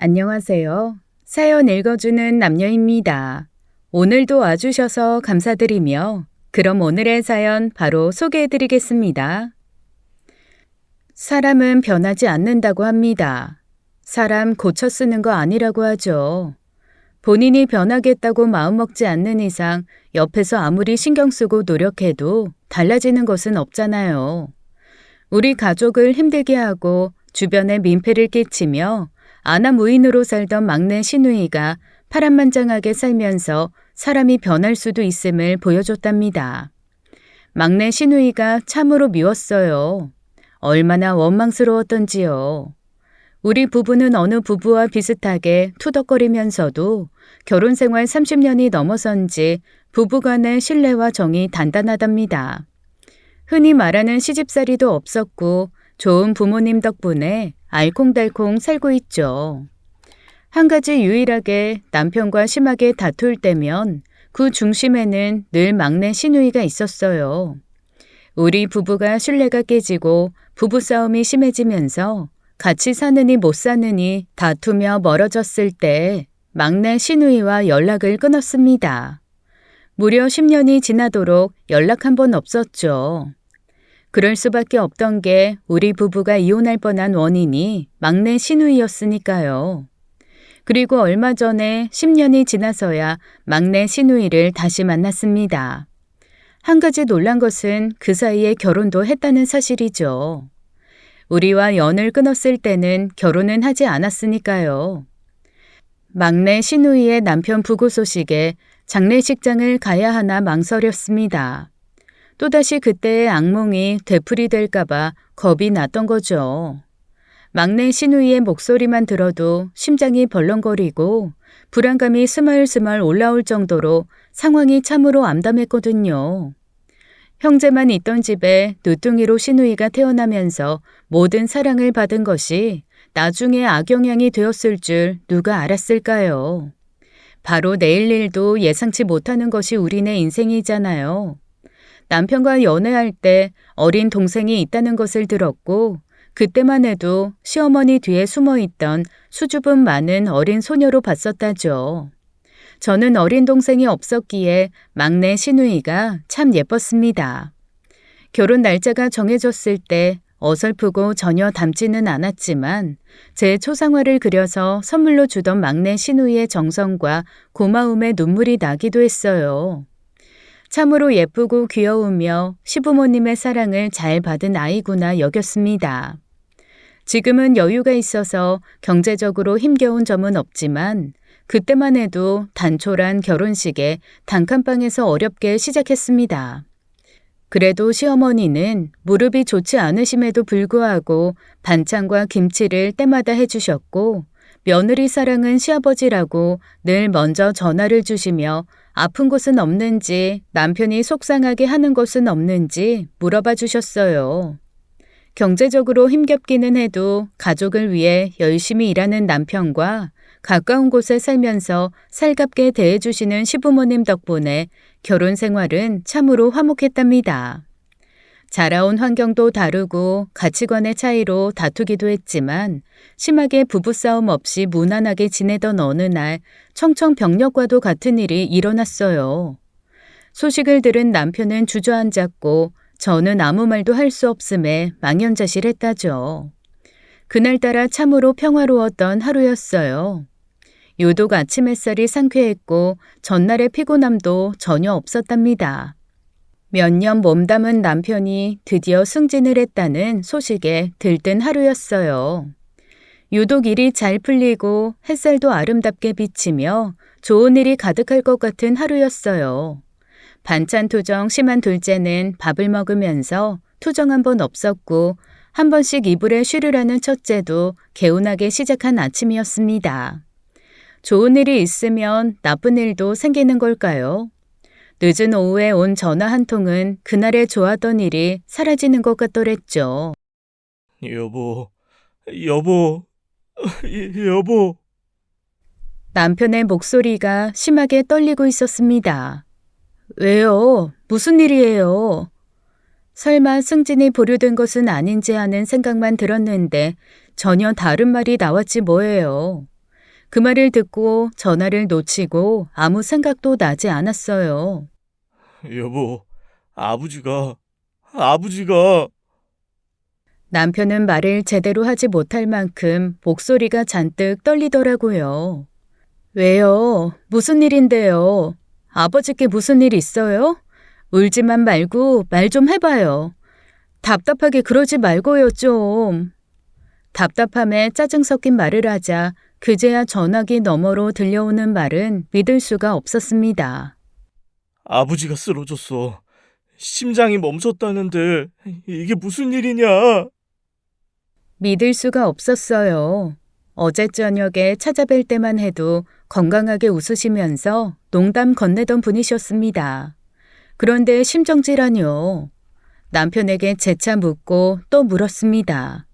안녕하세요. 사연 읽어주는 남녀입니다. 오늘도 와주셔서 감사드리며 그럼 오늘의 사연 바로 소개해드리겠습니다. 사람은 변하지 않는다고 합니다. 사람 고쳐 쓰는 거 아니라고 하죠. 본인이 변하겠다고 마음먹지 않는 이상 옆에서 아무리 신경 쓰고 노력해도 달라지는 것은 없잖아요. 우리 가족을 힘들게 하고 주변에 민폐를 끼치며 아나무인으로 살던 막내 시누이가 파란만장하게 살면서 사람이 변할 수도 있음을 보여줬답니다. 막내 시누이가 참으로 미웠어요. 얼마나 원망스러웠던지요. 우리 부부는 어느 부부와 비슷하게 투덕거리면서도 결혼 생활 30년이 넘어선지 부부간의 신뢰와 정이 단단하답니다. 흔히 말하는 시집살이도 없었고 좋은 부모님 덕분에 알콩달콩 살고 있죠. 한 가지 유일하게 남편과 심하게 다툴 때면 그 중심에는 늘 막내 시누이가 있었어요. 우리 부부가 신뢰가 깨지고 부부싸움이 심해지면서 같이 사느니 못 사느니 다투며 멀어졌을 때 막내 시누이와 연락을 끊었습니다. 무려 10년이 지나도록 연락 한 번 없었죠. 그럴 수밖에 없던 게 우리 부부가 이혼할 뻔한 원인이 막내 시누이였으니까요. 그리고 얼마 전에 10년이 지나서야 막내 시누이를 다시 만났습니다. 한 가지 놀란 것은 그 사이에 결혼도 했다는 사실이죠. 우리와 연을 끊었을 때는 결혼은 하지 않았으니까요. 막내 시누이의 남편 부고 소식에 장례식장을 가야 하나 망설였습니다. 또다시 그때의 악몽이 되풀이될까봐 겁이 났던 거죠. 막내 시누이의 목소리만 들어도 심장이 벌렁거리고 불안감이 스멀스멀 올라올 정도로 상황이 참으로 암담했거든요. 형제만 있던 집에 누뚱이로 시누이가 태어나면서 모든 사랑을 받은 것이 나중에 악영향이 되었을 줄 누가 알았을까요? 바로 내일 일도 예상치 못하는 것이 우리네 인생이잖아요. 남편과 연애할 때 어린 동생이 있다는 것을 들었고 그때만 해도 시어머니 뒤에 숨어있던 수줍음 많은 어린 소녀로 봤었다죠. 저는 어린 동생이 없었기에 막내 시누이가 참 예뻤습니다. 결혼 날짜가 정해졌을 때 어설프고 전혀 닮지는 않았지만 제 초상화를 그려서 선물로 주던 막내 시누이의 정성과 고마움에 눈물이 나기도 했어요. 참으로 예쁘고 귀여우며 시부모님의 사랑을 잘 받은 아이구나 여겼습니다. 지금은 여유가 있어서 경제적으로 힘겨운 점은 없지만 그때만 해도 단촐한 결혼식에 단칸방에서 어렵게 시작했습니다. 그래도 시어머니는 무릎이 좋지 않으심에도 불구하고 반찬과 김치를 때마다 해주셨고 며느리 사랑은 시아버지라고 늘 먼저 전화를 주시며 아픈 곳은 없는지 남편이 속상하게 하는 것은 없는지 물어봐 주셨어요. 경제적으로 힘겹기는 해도 가족을 위해 열심히 일하는 남편과 가까운 곳에 살면서 살갑게 대해주시는 시부모님 덕분에 결혼 생활은 참으로 화목했답니다. 자라온 환경도 다르고 가치관의 차이로 다투기도 했지만 심하게 부부싸움 없이 무난하게 지내던 어느 날 청천벽력과도 같은 일이 일어났어요. 소식을 들은 남편은 주저앉았고 저는 아무 말도 할 수 없음에 망연자실했다죠. 그날따라 참으로 평화로웠던 하루였어요. 유독 아침 햇살이 상쾌했고 전날의 피곤함도 전혀 없었답니다. 몇 년 몸담은 남편이 드디어 승진을 했다는 소식에 들뜬 하루였어요. 유독 일이 잘 풀리고 햇살도 아름답게 비치며 좋은 일이 가득할 것 같은 하루였어요. 반찬 투정 심한 둘째는 밥을 먹으면서 투정 한 번 없었고 한 번씩 이불에 쉬르라는 첫째도 개운하게 시작한 아침이었습니다. 좋은 일이 있으면 나쁜 일도 생기는 걸까요? 늦은 오후에 온 전화 한 통은 그날의 좋았던 일이 사라지는 것 같더랬죠. 여보. 남편의 목소리가 심하게 떨리고 있었습니다. 왜요? 무슨 일이에요? 설마 승진이 보류된 것은 아닌지 하는 생각만 들었는데 전혀 다른 말이 나왔지 뭐예요. 그 말을 듣고 전화를 놓치고 아무 생각도 나지 않았어요. 여보, 아버지가. 남편은 말을 제대로 하지 못할 만큼 목소리가 잔뜩 떨리더라고요. 왜요? 무슨 일인데요? 아버지께 무슨 일 있어요? 울지만 말고 말 좀 해봐요. 답답하게 그러지 말고요, 좀. 답답함에 짜증 섞인 말을 하자 그제야 전화기 너머로 들려오는 말은 믿을 수가 없었습니다. 아버지가 쓰러졌어. 심장이 멈췄다는데 이게 무슨 일이냐? 믿을 수가 없었어요. 어제 저녁에 찾아뵐 때만 해도 건강하게 웃으시면서 농담 건네던 분이셨습니다. 그런데 심정지라뇨. 남편에게 재차 묻고 또 물었습니다.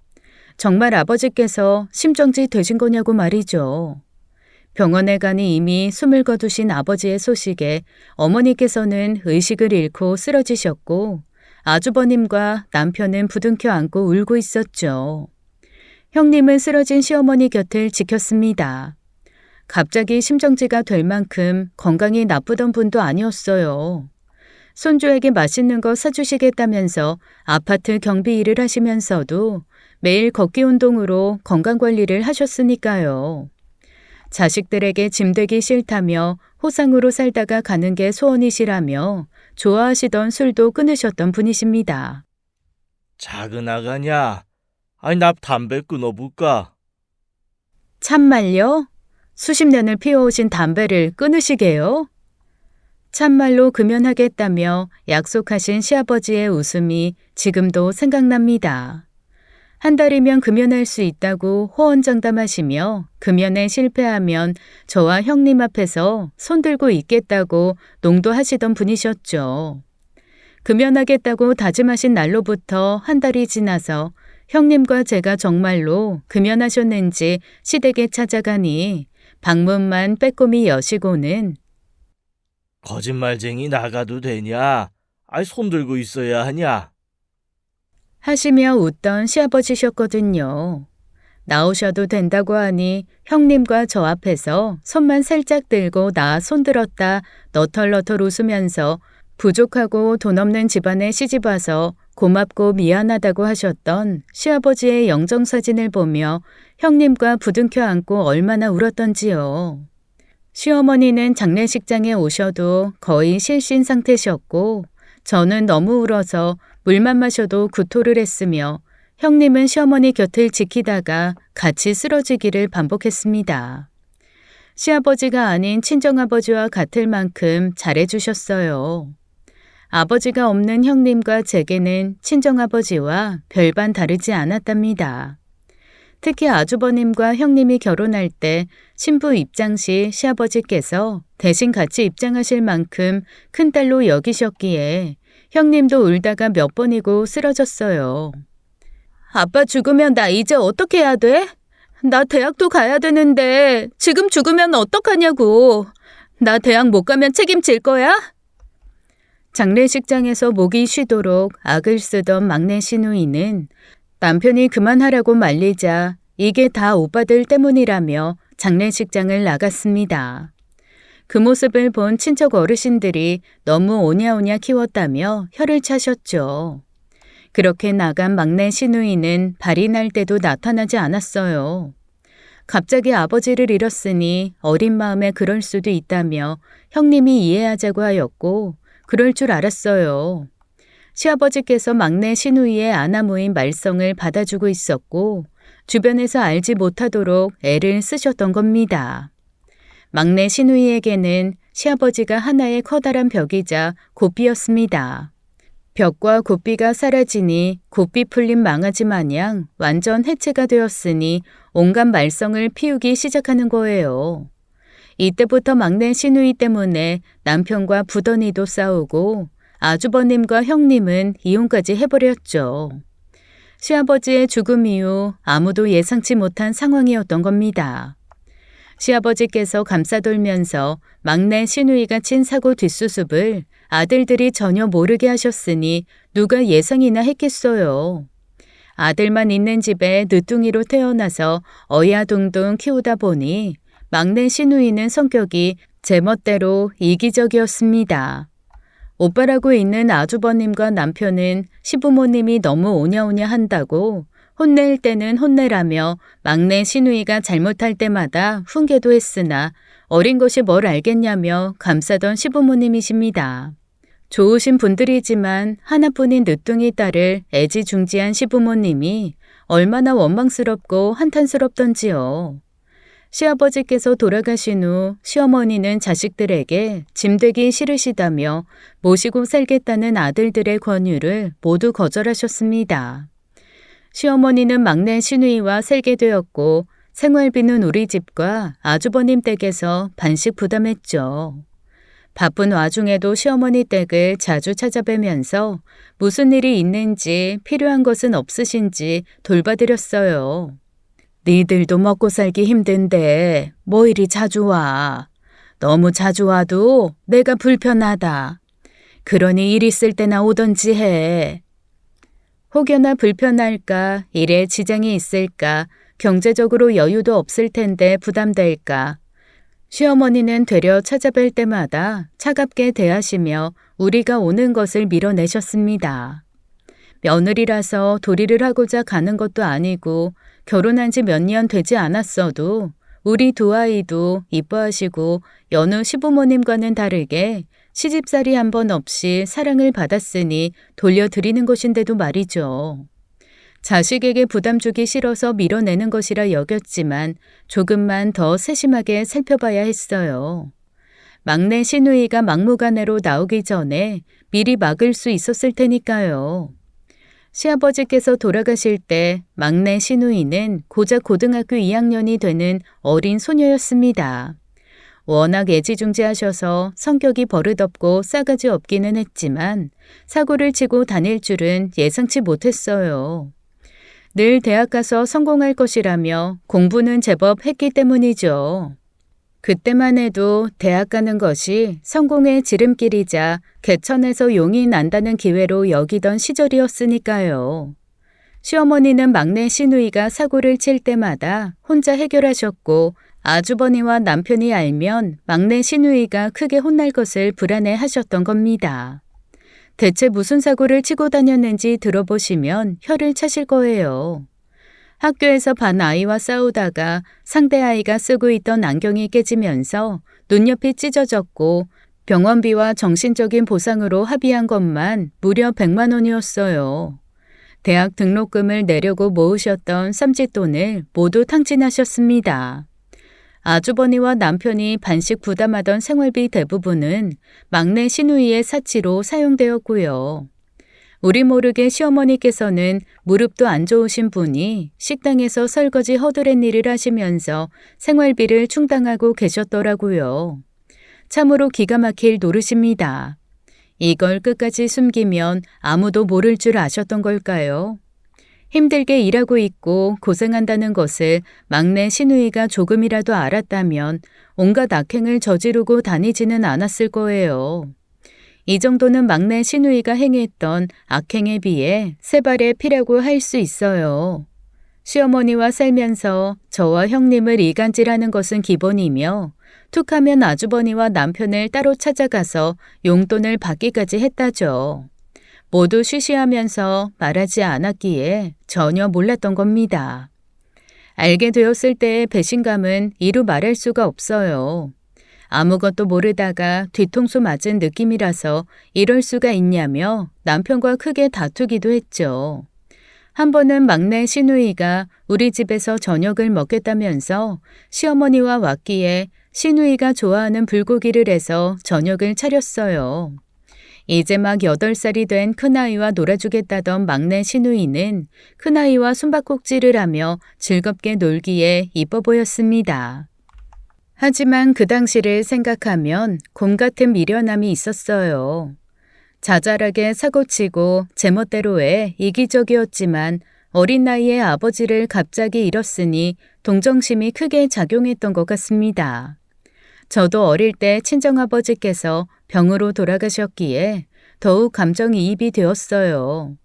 정말 아버지께서 심정지 되신 거냐고 말이죠. 병원에 가니 이미 숨을 거두신 아버지의 소식에 어머니께서는 의식을 잃고 쓰러지셨고 아주버님과 남편은 부둥켜 안고 울고 있었죠. 형님은 쓰러진 시어머니 곁을 지켰습니다. 갑자기 심정지가 될 만큼 건강이 나쁘던 분도 아니었어요. 손주에게 맛있는 거 사주시겠다면서 아파트 경비 일을 하시면서도 매일 걷기 운동으로 건강관리를 하셨으니까요. 자식들에게 짐되기 싫다며 호상으로 살다가 가는 게 소원이시라며 좋아하시던 술도 끊으셨던 분이십니다. 작은 아가냐? 아니, 나 담배 끊어볼까? 참말요? 수십 년을 피워오신 담배를 끊으시게요? 참말로 금연하겠다며 약속하신 시아버지의 웃음이 지금도 생각납니다. 한 달이면 금연할 수 있다고 호언장담하시며 금연에 실패하면 저와 형님 앞에서 손들고 있겠다고 농도하시던 분이셨죠. 금연하겠다고 다짐하신 날로부터 한 달이 지나서 형님과 제가 정말로 금연하셨는지 시댁에 찾아가니 방문만 빼꼼히 여시고는 거짓말쟁이 나가도 되냐? 아니, 손 들고 있어야 하냐? 하시며 웃던 시아버지셨거든요. 나오셔도 된다고 하니 형님과 저 앞에서 손만 살짝 들고 나 손들었다 너털너털 웃으면서 부족하고 돈 없는 집안에 시집와서 고맙고 미안하다고 하셨던 시아버지의 영정사진을 보며 형님과 부둥켜 안고 얼마나 울었던지요. 시어머니는 장례식장에 오셔도 거의 실신 상태셨고 저는 너무 울어서 물만 마셔도 구토를 했으며 형님은 시어머니 곁을 지키다가 같이 쓰러지기를 반복했습니다. 시아버지가 아닌 친정아버지와 같을 만큼 잘해주셨어요. 아버지가 없는 형님과 제게는 친정아버지와 별반 다르지 않았답니다. 특히 아주버님과 형님이 결혼할 때 신부 입장 시 시아버지께서 대신 같이 입장하실 만큼 큰딸로 여기셨기에 형님도 울다가 몇 번이고 쓰러졌어요. 아빠 죽으면 나 이제 어떻게 해야 돼? 나 대학도 가야 되는데 지금 죽으면 어떡하냐고. 나 대학 못 가면 책임질 거야? 장례식장에서 목이 쉬도록 악을 쓰던 막내 시누이는 남편이 그만하라고 말리자 이게 다 오빠들 때문이라며 장례식장을 나갔습니다. 그 모습을 본 친척 어르신들이 너무 오냐오냐 키웠다며 혀를 차셨죠. 그렇게 나간 막내 시누이는 발이 날 때도 나타나지 않았어요. 갑자기 아버지를 잃었으니 어린 마음에 그럴 수도 있다며 형님이 이해하자고 하였고 그럴 줄 알았어요. 시아버지께서 막내 시누이의 아나무인 말썽을 받아주고 있었고 주변에서 알지 못하도록 애를 쓰셨던 겁니다. 막내 시누이에게는 시아버지가 하나의 커다란 벽이자 고삐였습니다. 벽과 고삐가 사라지니 고삐 풀린 망아지 마냥 완전 해체가 되었으니 온갖 말썽을 피우기 시작하는 거예요. 이때부터 막내 시누이 때문에 남편과 부더니도 싸우고 아주버님과 형님은 이혼까지 해버렸죠. 시아버지의 죽음 이후 아무도 예상치 못한 상황이었던 겁니다. 시아버지께서 감싸돌면서 막내 시누이가 친 사고 뒷수습을 아들들이 전혀 모르게 하셨으니 누가 예상이나 했겠어요. 아들만 있는 집에 늦둥이로 태어나서 어야둥둥 키우다 보니 막내 시누이는 성격이 제멋대로 이기적이었습니다. 오빠라고 있는 아주버님과 남편은 시부모님이 너무 오냐오냐 한다고 혼낼 때는 혼내라며 막내 시누이가 잘못할 때마다 훈계도 했으나 어린 것이 뭘 알겠냐며 감싸던 시부모님이십니다. 좋으신 분들이지만 하나뿐인 늦둥이 딸을 애지중지한 시부모님이 얼마나 원망스럽고 한탄스럽던지요. 시아버지께서 돌아가신 후 시어머니는 자식들에게 짐되기 싫으시다며 모시고 살겠다는 아들들의 권유를 모두 거절하셨습니다. 시어머니는 막내 시누이와 살게 되었고 생활비는 우리 집과 아주버님 댁에서 반씩 부담했죠. 바쁜 와중에도 시어머니 댁을 자주 찾아뵈면서 무슨 일이 있는지 필요한 것은 없으신지 돌봐드렸어요. 니들도 먹고 살기 힘든데 뭐 이리 자주 와. 너무 자주 와도 내가 불편하다. 그러니 일 있을 때나 오던지 해. 혹여나 불편할까, 일에 지장이 있을까, 경제적으로 여유도 없을 텐데 부담될까. 시어머니는 되려 찾아뵐 때마다 차갑게 대하시며 우리가 오는 것을 밀어내셨습니다. 며느리라서 도리를 하고자 가는 것도 아니고 결혼한 지 몇 년 되지 않았어도 우리 두 아이도 이뻐하시고 여느 시부모님과는 다르게 시집살이 한 번 없이 사랑을 받았으니 돌려드리는 것인데도 말이죠. 자식에게 부담 주기 싫어서 밀어내는 것이라 여겼지만 조금만 더 세심하게 살펴봐야 했어요. 막내 시누이가 막무가내로 나오기 전에 미리 막을 수 있었을 테니까요. 시아버지께서 돌아가실 때 막내 시누이는 고작 고등학교 2학년이 되는 어린 소녀였습니다. 워낙 애지중지하셔서 성격이 버릇없고 싸가지 없기는 했지만 사고를 치고 다닐 줄은 예상치 못했어요. 늘 대학 가서 성공할 것이라며 공부는 제법 했기 때문이죠. 그때만 해도 대학 가는 것이 성공의 지름길이자 개천에서 용이 난다는 기회로 여기던 시절이었으니까요. 시어머니는 막내 시누이가 사고를 칠 때마다 혼자 해결하셨고 아주버니와 남편이 알면 막내 시누이가 크게 혼날 것을 불안해하셨던 겁니다. 대체 무슨 사고를 치고 다녔는지 들어보시면 혀를 차실 거예요. 학교에서 반 아이와 싸우다가 상대 아이가 쓰고 있던 안경이 깨지면서 눈옆이 찢어졌고 병원비와 정신적인 보상으로 합의한 것만 무려 100만 원이었어요. 대학 등록금을 내려고 모으셨던 쌈짓돈을 모두 탕진하셨습니다. 아주버니와 남편이 반씩 부담하던 생활비 대부분은 막내 시누이의 사치로 사용되었고요. 우리 모르게 시어머니께서는 무릎도 안 좋으신 분이 식당에서 설거지 허드렛 일을 하시면서 생활비를 충당하고 계셨더라고요. 참으로 기가 막힐 노릇입니다. 이걸 끝까지 숨기면 아무도 모를 줄 아셨던 걸까요? 힘들게 일하고 있고 고생한다는 것을 막내 시누이가 조금이라도 알았다면 온갖 악행을 저지르고 다니지는 않았을 거예요. 이 정도는 막내 시누이가 행했던 악행에 비해 세 발의 피라고 할 수 있어요. 시어머니와 살면서 저와 형님을 이간질하는 것은 기본이며 툭하면 아주버니와 남편을 따로 찾아가서 용돈을 받기까지 했다죠. 모두 쉬쉬하면서 말하지 않았기에 전혀 몰랐던 겁니다. 알게 되었을 때의 배신감은 이루 말할 수가 없어요. 아무것도 모르다가 뒤통수 맞은 느낌이라서 이럴 수가 있냐며 남편과 크게 다투기도 했죠. 한 번은 막내 시누이가 우리 집에서 저녁을 먹겠다면서 시어머니와 왔기에 시누이가 좋아하는 불고기를 해서 저녁을 차렸어요. 이제 막 8살이 된 큰아이와 놀아주겠다던 막내 시누이는 큰아이와 숨바꼭질을 하며 즐겁게 놀기에 이뻐 보였습니다. 하지만 그 당시를 생각하면 곰 같은 미련함이 있었어요. 자잘하게 사고치고 제멋대로의 이기적이었지만 어린 나이에 아버지를 갑자기 잃었으니 동정심이 크게 작용했던 것 같습니다. 저도 어릴 때 친정아버지께서 병으로 돌아가셨기에 더욱 감정이입이 되었어요.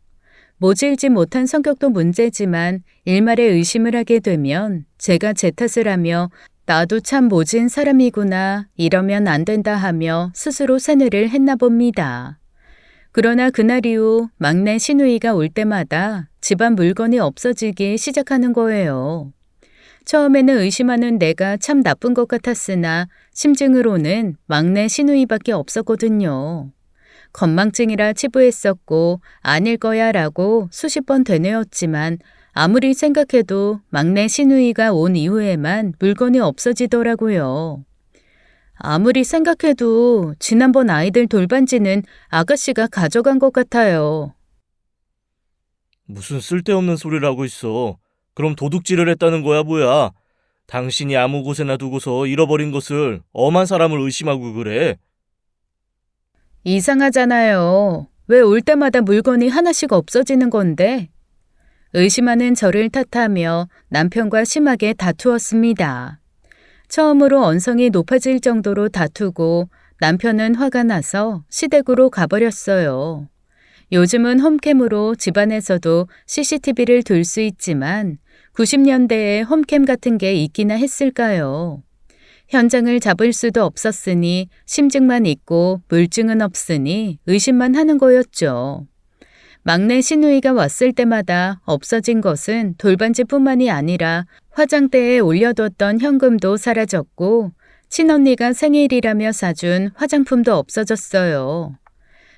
모질지 못한 성격도 문제지만 일말에 의심을 하게 되면 제가 제 탓을 하며 나도 참 모진 사람이구나, 이러면 안 된다 하며 스스로 세뇌를 했나 봅니다. 그러나 그날 이후 막내 시누이가 올 때마다 집안 물건이 없어지기 시작하는 거예요. 처음에는 의심하는 내가 참 나쁜 것 같았으나 심증으로는 막내 시누이밖에 없었거든요. 건망증이라 치부했었고 아닐 거야 라고 수십 번 되뇌었지만 아무리 생각해도 막내 시누이가 온 이후에만 물건이 없어지더라고요. 아무리 생각해도 지난번 아이들 돌반지는 아가씨가 가져간 것 같아요. 무슨 쓸데없는 소리를 하고 있어. 그럼 도둑질을 했다는 거야, 뭐야? 당신이 아무 곳에나 두고서 잃어버린 것을 엄한 사람을 의심하고 그래. 이상하잖아요. 왜 올 때마다 물건이 하나씩 없어지는 건데? 의심하는 저를 탓하며 남편과 심하게 다투었습니다. 처음으로 언성이 높아질 정도로 다투고 남편은 화가 나서 시댁으로 가버렸어요. 요즘은 홈캠으로 집안에서도 CCTV를 둘 수 있지만 90년대에 홈캠 같은 게 있기나 했을까요? 현장을 잡을 수도 없었으니 심증만 있고 물증은 없으니 의심만 하는 거였죠. 막내 시누이가 왔을 때마다 없어진 것은 돌반지뿐만이 아니라 화장대에 올려뒀던 현금도 사라졌고 친언니가 생일이라며 사준 화장품도 없어졌어요.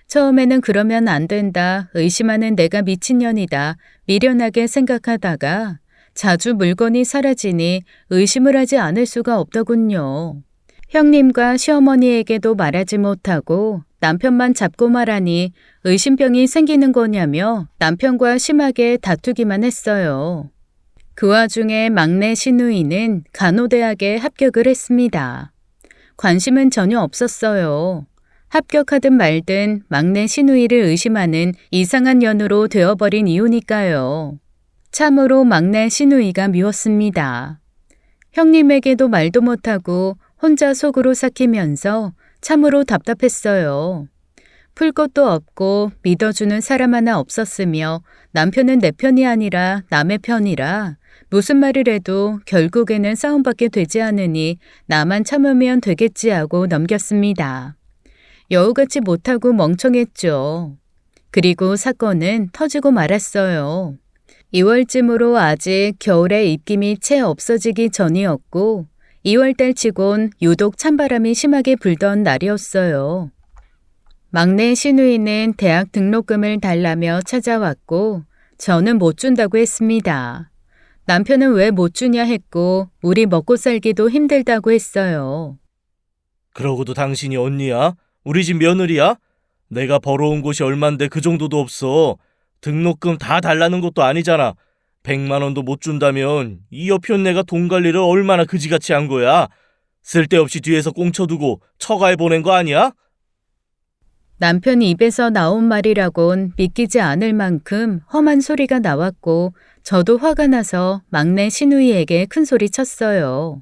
처음에는 그러면 안 된다, 의심하는 내가 미친년이다, 미련하게 생각하다가 자주 물건이 사라지니 의심을 하지 않을 수가 없더군요. 형님과 시어머니에게도 말하지 못하고 남편만 잡고 말하니 의심병이 생기는 거냐며 남편과 심하게 다투기만 했어요. 그 와중에 막내 시누이는 간호대학에 합격을 했습니다. 관심은 전혀 없었어요. 합격하든 말든 막내 시누이를 의심하는 이상한 년으로 되어버린 이유니까요. 참으로 막내 시누이가 미웠습니다. 형님에게도 말도 못하고 혼자 속으로 삭히면서 참으로 답답했어요. 풀 것도 없고 믿어주는 사람 하나 없었으며 남편은 내 편이 아니라 남의 편이라 무슨 말을 해도 결국에는 싸움밖에 되지 않으니 나만 참으면 되겠지 하고 넘겼습니다. 여우같이 못하고 멍청했죠. 그리고 사건은 터지고 말았어요. 2월쯤으로 아직 겨울의 입김이 채 없어지기 전이었고 2월달 치곤 유독 찬바람이 심하게 불던 날이었어요. 막내 시누이는 대학 등록금을 달라며 찾아왔고 저는 못 준다고 했습니다. 남편은 왜 못 주냐 했고 우리 먹고 살기도 힘들다고 했어요. 그러고도 당신이 언니야? 우리 집 며느리야? 내가 벌어온 곳이 얼만데 그 정도도 없어. 등록금 다 달라는 것도 아니잖아. 100만 원도 못 준다면 이 여편네가 돈 관리를 얼마나 그지같이 한 거야. 쓸데없이 뒤에서 꽁쳐두고 처가에 보낸 거 아니야? 남편 입에서 나온 말이라곤 믿기지 않을 만큼 험한 소리가 나왔고 저도 화가 나서 막내 시누이에게 큰 소리 쳤어요.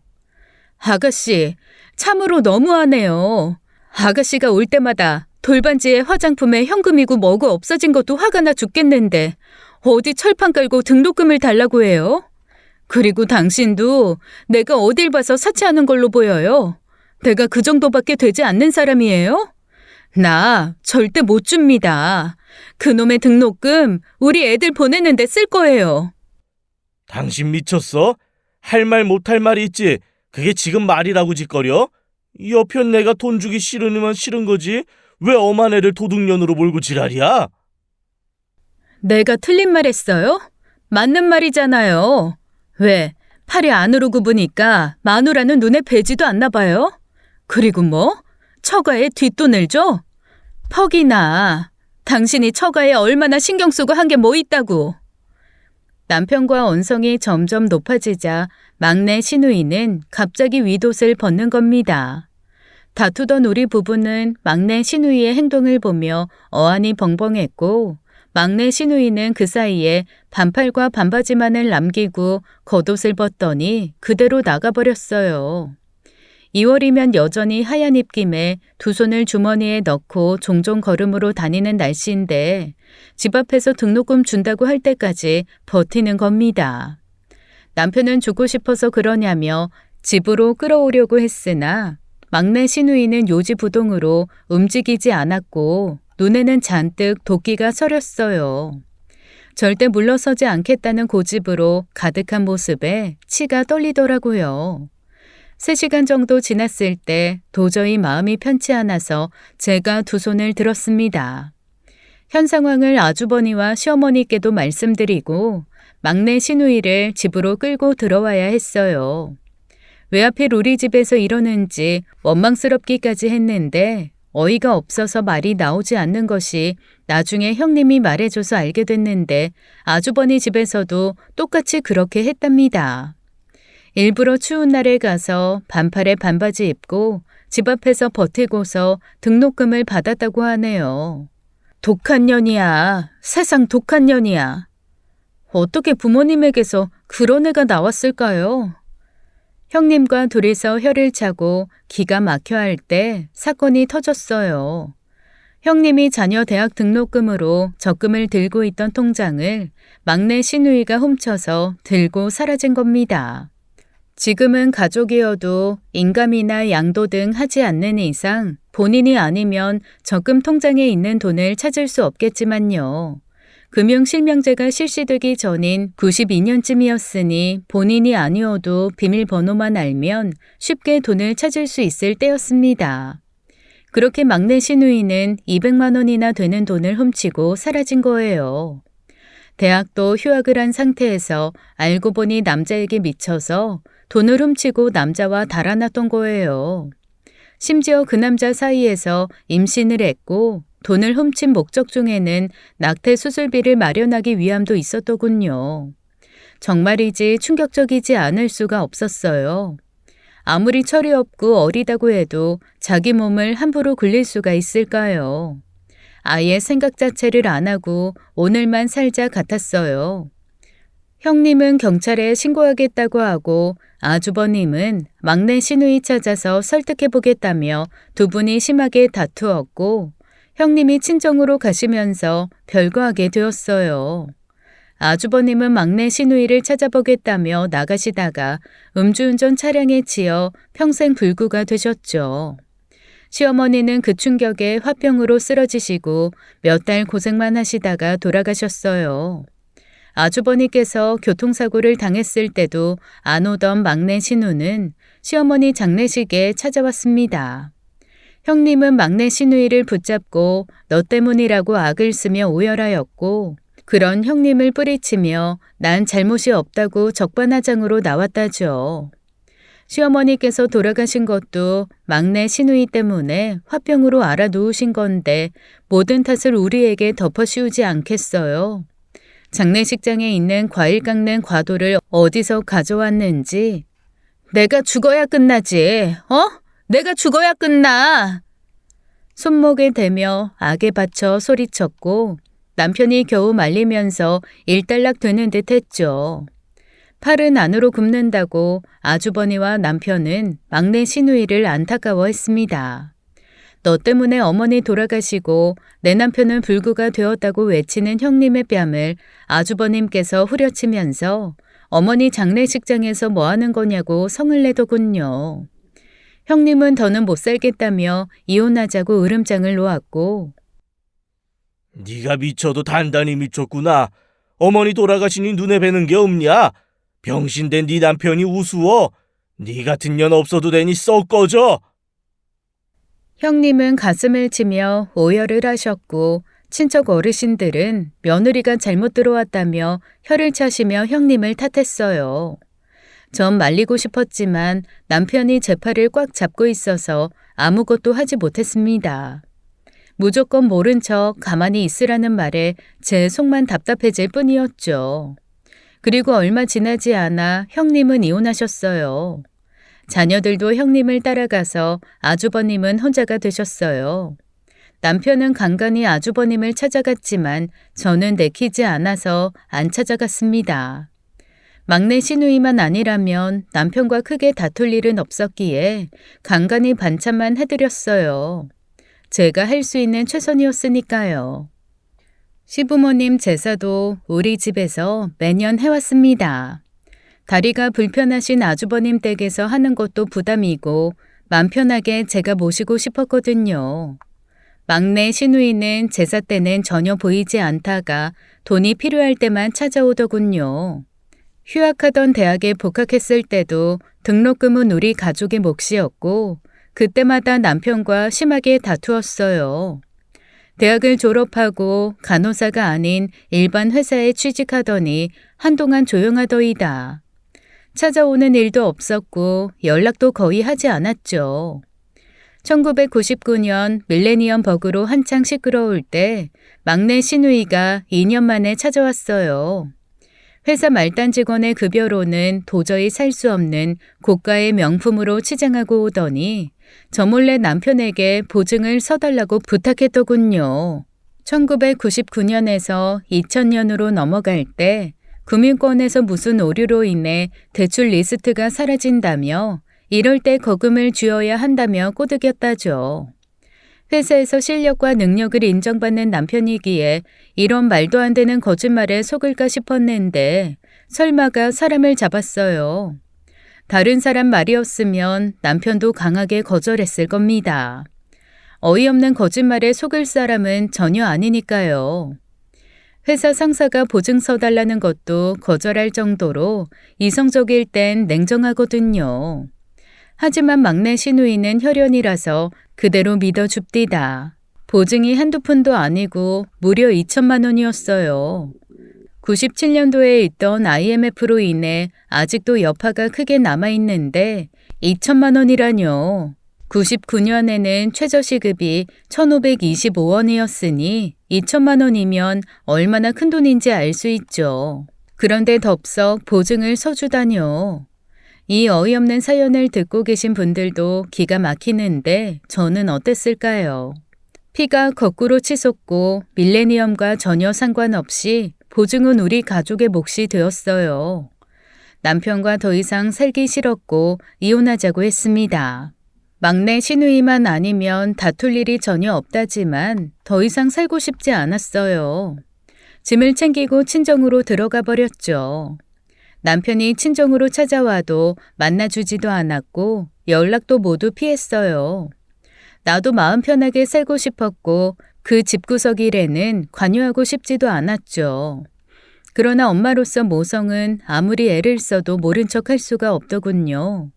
아가씨, 참으로 너무하네요. 아가씨가 올 때마다 돌반지에 화장품에 현금이고 뭐고 없어진 것도 화가 나 죽겠는데 어디 철판 깔고 등록금을 달라고 해요? 그리고 당신도 내가 어딜 봐서 사치하는 걸로 보여요. 내가 그 정도밖에 되지 않는 사람이에요? 나 절대 못 줍니다. 그놈의 등록금 우리 애들 보내는데 쓸 거예요. 당신 미쳤어? 할 말 못할 말이 있지. 그게 지금 말이라고 짓거려? 이 여편네가 돈 주기 싫으면 싫은 거지. 왜 엄한 애를 도둑년으로 몰고 지랄이야? 내가 틀린 말 했어요? 맞는 말이잖아요. 왜? 팔이 안으로 굽으니까 마누라는 눈에 뵈지도 않나 봐요? 그리고 뭐? 처가에 뒷돈을 줘? 퍽이나. 당신이 처가에 얼마나 신경 쓰고 한 게 뭐 있다고. 남편과 언성이 점점 높아지자 막내 시누이는 갑자기 윗옷을 벗는 겁니다. 다투던 우리 부부는 막내 시누이의 행동을 보며 어안이 벙벙했고 막내 시누이는 그 사이에 반팔과 반바지만을 남기고 겉옷을 벗더니 그대로 나가버렸어요. 2월이면 여전히 하얀 입김에 두 손을 주머니에 넣고 종종 걸음으로 다니는 날씨인데 집 앞에서 등록금 준다고 할 때까지 버티는 겁니다. 남편은 주고 싶어서 그러냐며 집으로 끌어오려고 했으나 막내 시누이는 요지부동으로 움직이지 않았고 눈에는 잔뜩 도끼가 서렸어요. 절대 물러서지 않겠다는 고집으로 가득한 모습에 치가 떨리더라고요. 3시간 정도 지났을 때 도저히 마음이 편치 않아서 제가 두 손을 들었습니다. 현 상황을 아주버니와 시어머니께도 말씀드리고 막내 시누이를 집으로 끌고 들어와야 했어요. 왜 하필 우리 집에서 이러는지 원망스럽기까지 했는데 어이가 없어서 말이 나오지 않는 것이 나중에 형님이 말해줘서 알게 됐는데 아주버니 집에서도 똑같이 그렇게 했답니다. 일부러 추운 날에 가서 반팔에 반바지 입고 집 앞에서 버티고서 등록금을 받았다고 하네요. 독한 년이야. 세상 독한 년이야. 어떻게 부모님에게서 그런 애가 나왔을까요? 형님과 둘이서 혀를 차고 기가 막혀 할 때 사건이 터졌어요. 형님이 자녀 대학 등록금으로 적금을 들고 있던 통장을 막내 시누이가 훔쳐서 들고 사라진 겁니다. 지금은 가족이어도 인감이나 양도 등 하지 않는 이상 본인이 아니면 적금 통장에 있는 돈을 찾을 수 없겠지만요. 금융실명제가 실시되기 전인 92년쯤이었으니 본인이 아니어도 비밀번호만 알면 쉽게 돈을 찾을 수 있을 때였습니다. 그렇게 막내 시누이는 200만 원이나 되는 돈을 훔치고 사라진 거예요. 대학도 휴학을 한 상태에서 알고 보니 남자에게 미쳐서 돈을 훔치고 남자와 달아났던 거예요. 심지어 그 남자 사이에서 임신을 했고 돈을 훔친 목적 중에는 낙태 수술비를 마련하기 위함도 있었더군요. 정말이지 충격적이지 않을 수가 없었어요. 아무리 철이 없고 어리다고 해도 자기 몸을 함부로 굴릴 수가 있을까요? 아예 생각 자체를 안 하고 오늘만 살자 같았어요. 형님은 경찰에 신고하겠다고 하고 아주버님은 막내 시누이 찾아서 설득해보겠다며 두 분이 심하게 다투었고 형님이 친정으로 가시면서 별거하게 되었어요. 아주버님은 막내 시누이를 찾아보겠다며 나가시다가 음주운전 차량에 치여 평생 불구가 되셨죠. 시어머니는 그 충격에 화병으로 쓰러지시고 몇 달 고생만 하시다가 돌아가셨어요. 아주버니께서 교통사고를 당했을 때도 안 오던 막내 시누는 시어머니 장례식에 찾아왔습니다. 형님은 막내 시누이를 붙잡고 너 때문이라고 악을 쓰며 오열하였고 그런 형님을 뿌리치며 난 잘못이 없다고 적반하장으로 나왔다죠. 시어머니께서 돌아가신 것도 막내 시누이 때문에 화병으로 알아누우신 건데 모든 탓을 우리에게 덮어씌우지 않겠어요. 장례식장에 있는 과일 깎는 과도를 어디서 가져왔는지 내가 죽어야 끝나지, 내가 죽어야 끝나! 손목에 대며 악에 받쳐 소리쳤고 남편이 겨우 말리면서 일단락 되는 듯 했죠. 팔은 안으로 굽는다고 아주버니와 남편은 막내 시누이를 안타까워했습니다. 너 때문에 어머니 돌아가시고 내 남편은 불구가 되었다고 외치는 형님의 뺨을 아주버님께서 후려치면서 어머니 장례식장에서 뭐 하는 거냐고 성을 내더군요. 형님은 더는 못 살겠다며 이혼하자고 으름장을 놓았고 네가 미쳐도 단단히 미쳤구나. 어머니 돌아가시니 눈에 뵈는 게 없냐? 병신된 네 남편이 우스워. 네 같은 년 없어도 되니 썩 꺼져. 형님은 가슴을 치며 오열을 하셨고 친척 어르신들은 며느리가 잘못 들어왔다며 혀를 차시며 형님을 탓했어요. 전 말리고 싶었지만 남편이 제 팔을 꽉 잡고 있어서 아무것도 하지 못했습니다. 무조건 모른 척 가만히 있으라는 말에 제 속만 답답해질 뿐이었죠. 그리고 얼마 지나지 않아 형님은 이혼하셨어요. 자녀들도 형님을 따라가서 아주버님은 혼자가 되셨어요. 남편은 간간히 아주버님을 찾아갔지만 저는 내키지 않아서 안 찾아갔습니다. 막내 시누이만 아니라면 남편과 크게 다툴 일은 없었기에 간간히 반찬만 해드렸어요. 제가 할 수 있는 최선이었으니까요. 시부모님 제사도 우리 집에서 매년 해왔습니다. 다리가 불편하신 아주버님 댁에서 하는 것도 부담이고 맘 편하게 제가 모시고 싶었거든요. 막내 시누이는 제사 때는 전혀 보이지 않다가 돈이 필요할 때만 찾아오더군요. 휴학하던 대학에 복학했을 때도 등록금은 우리 가족의 몫이었고 그때마다 남편과 심하게 다투었어요. 대학을 졸업하고 간호사가 아닌 일반 회사에 취직하더니 한동안 조용하더이다. 찾아오는 일도 없었고 연락도 거의 하지 않았죠. 1999년 밀레니엄 버그로 한창 시끄러울 때 막내 시누이가 2년 만에 찾아왔어요. 회사 말단 직원의 급여로는 도저히 살 수 없는 고가의 명품으로 치장하고 오더니 저 몰래 남편에게 보증을 서달라고 부탁했더군요. 1999년에서 2000년으로 넘어갈 때 금융권에서 무슨 오류로 인해 대출 리스트가 사라진다며 이럴 때 거금을 쥐어야 한다며 꼬드겼다죠. 회사에서 실력과 능력을 인정받는 남편이기에 이런 말도 안 되는 거짓말에 속을까 싶었는데 설마가 사람을 잡았어요. 다른 사람 말이었으면 남편도 강하게 거절했을 겁니다. 어이없는 거짓말에 속을 사람은 전혀 아니니까요. 회사 상사가 보증서 달라는 것도 거절할 정도로 이성적일 땐 냉정하거든요. 하지만 막내 시누이는 혈연이라서 그대로 믿어줍디다. 보증이 한두 푼도 아니고 무려 2천만 원이었어요. 97년도에 있던 IMF로 인해 아직도 여파가 크게 남아있는데 2천만 원이라뇨. 99년에는 최저시급이 1,525원이었으니 2천만 원이면 얼마나 큰 돈인지 알 수 있죠. 그런데 덥석 보증을 서주다뇨. 이 어이없는 사연을 듣고 계신 분들도 기가 막히는데 저는 어땠을까요? 피가 거꾸로 치솟고 밀레니엄과 전혀 상관없이 보증은 우리 가족의 몫이 되었어요. 남편과 더 이상 살기 싫었고 이혼하자고 했습니다. 막내 시누이만 아니면 다툴 일이 전혀 없다지만 더 이상 살고 싶지 않았어요. 짐을 챙기고 친정으로 들어가 버렸죠. 남편이 친정으로 찾아와도 만나주지도 않았고 연락도 모두 피했어요. 나도 마음 편하게 살고 싶었고 그 집구석 일에는 관여하고 싶지도 않았죠. 그러나 엄마로서 모성은 아무리 애를 써도 모른 척 할 수가 없더군요.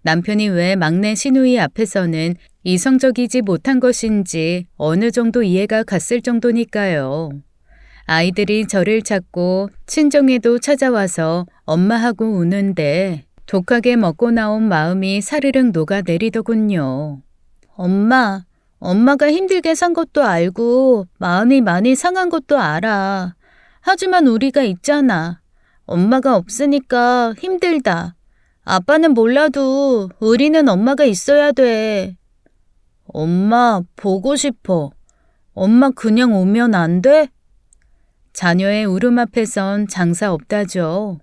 남편이 왜 막내 시누이 앞에서는 이성적이지 못한 것인지 어느 정도 이해가 갔을 정도니까요. 아이들이 저를 찾고 친정에도 찾아와서 엄마하고 우는데 독하게 먹고 나온 마음이 사르륵 녹아내리더군요. 엄마가 힘들게 산 것도 알고 마음이 많이 상한 것도 알아. 하지만 우리가 있잖아. 엄마가 없으니까 힘들다. 아빠는 몰라도 우리는 엄마가 있어야 돼. 엄마 보고 싶어. 엄마 그냥 오면 안 돼? 자녀의 울음 앞에선 장사 없다죠.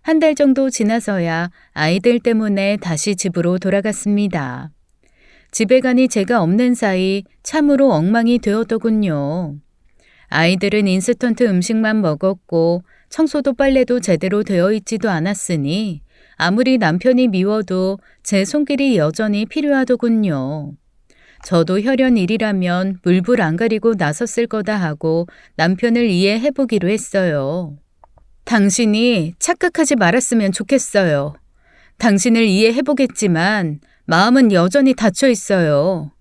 한 달 정도 지나서야 아이들 때문에 다시 집으로 돌아갔습니다. 집에 가니 제가 없는 사이 참으로 엉망이 되었더군요. 아이들은 인스턴트 음식만 먹었고 청소도 빨래도 제대로 되어 있지도 않았으니 아무리 남편이 미워도 제 손길이 여전히 필요하더군요. 저도 혈연 일이라면 물불 안 가리고 나섰을 거다 하고 남편을 이해해보기로 했어요. 당신이 착각하지 말았으면 좋겠어요. 당신을 이해해보겠지만 마음은 여전히 닫혀 있어요.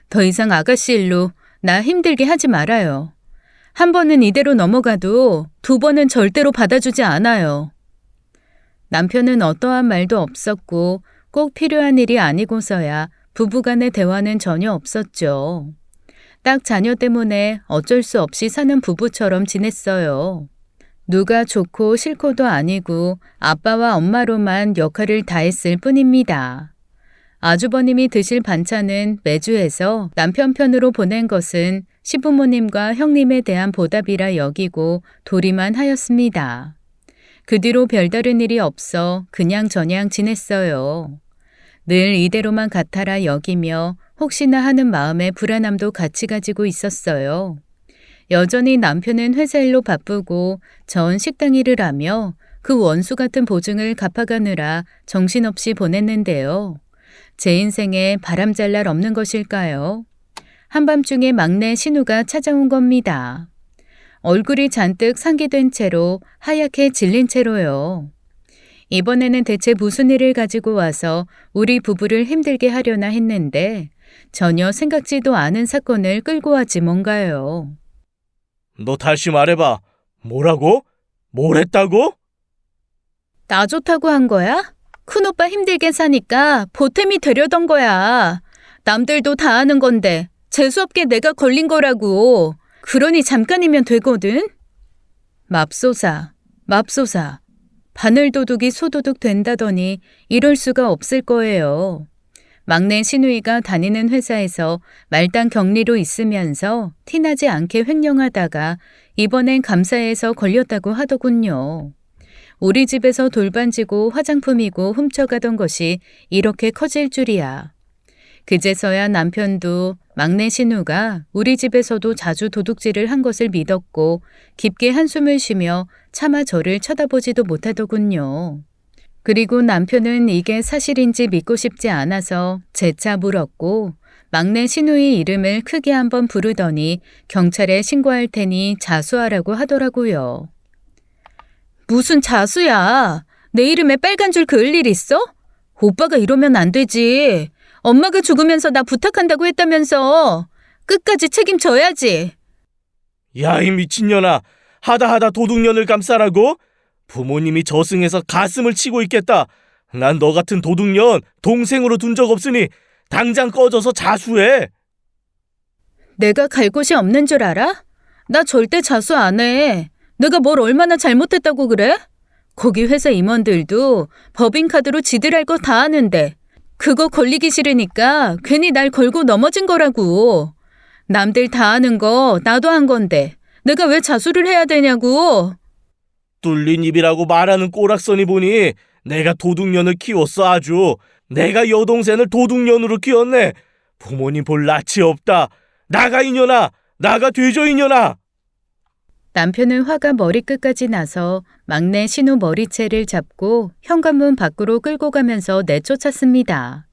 더 이상 아가씨 일로 나 힘들게 하지 말아요. 한 번은 이대로 넘어가도 두 번은 절대로 받아주지 않아요. 남편은 어떠한 말도 없었고 꼭 필요한 일이 아니고서야 부부간의 대화는 전혀 없었죠. 딱 자녀 때문에 어쩔 수 없이 사는 부부처럼 지냈어요. 누가 좋고 싫고도 아니고 아빠와 엄마로만 역할을 다했을 뿐입니다. 아주버님이 드실 반찬은 매주 해서 남편 편으로 보낸 것은 시부모님과 형님에 대한 보답이라 여기고 도리만 하였습니다. 그 뒤로 별다른 일이 없어 그냥저냥 지냈어요. 늘 이대로만 같아라 여기며 혹시나 하는 마음의 불안함도 같이 가지고 있었어요. 여전히 남편은 회사 일로 바쁘고 전 식당 일을 하며 그 원수 같은 보증을 갚아가느라 정신없이 보냈는데요. 제 인생에 바람잘 날 없는 것일까요? 한밤중에 막내 신우가 찾아온 겁니다. 얼굴이 잔뜩 상기된 채로 하얗게 질린 채로요. 이번에는 대체 무슨 일을 가지고 와서 우리 부부를 힘들게 하려나 했는데 전혀 생각지도 않은 사건을 끌고 왔지 뭔가요. 너 다시 말해봐. 뭐라고? 뭘 했다고? 나 좋다고 한 거야? 큰오빠 힘들게 사니까 보탬이 되려던 거야. 남들도 다 아는 건데 재수없게 내가 걸린 거라고. 그러니 잠깐이면 되거든. 맙소사. 바늘도둑이 소도둑 된다더니 이럴 수가 없을 거예요. 막내 신우이가 다니는 회사에서 말단 격리로 있으면서 티나지 않게 횡령하다가 이번엔 감사해서 걸렸다고 하더군요. 우리 집에서 돌반지고 화장품이고 훔쳐가던 것이 이렇게 커질 줄이야. 그제서야 남편도 막내 신우가 우리 집에서도 자주 도둑질을 한 것을 믿었고 깊게 한숨을 쉬며 차마 저를 쳐다보지도 못하더군요. 그리고 남편은 이게 사실인지 믿고 싶지 않아서 재차 물었고 막내 신우의 이름을 크게 한번 부르더니 경찰에 신고할 테니 자수하라고 하더라고요. 무슨 자수야? 내 이름에 빨간 줄 그을 일 있어? 오빠가 이러면 안 되지. 엄마가 죽으면서 나 부탁한다고 했다면서. 끝까지 책임져야지. 야, 이 미친년아. 하다 도둑년을 감싸라고? 부모님이 저승에서 가슴을 치고 있겠다. 난 너 같은 도둑년 동생으로 둔 적 없으니 당장 꺼져서 자수해. 내가 갈 곳이 없는 줄 알아? 나 절대 자수 안 해. 내가 뭘 얼마나 잘못했다고 그래? 거기 회사 임원들도 법인카드로 지들 할 거 다 아는데 그거 걸리기 싫으니까 괜히 날 걸고 넘어진 거라고. 남들 다 아는 거 나도 한 건데 내가 왜 자수를 해야 되냐고. 뚫린 입이라고 말하는 꼬락서니 보니 내가 도둑년을 키웠어 아주. 내가 여동생을 도둑년으로 키웠네. 부모님 볼 낯이 없다. 나가 이년아. 나가 되죠 이년아. 남편은 화가 머리끝까지 나서 막내 신우 머리채를 잡고 현관문 밖으로 끌고 가면서 내쫓았습니다.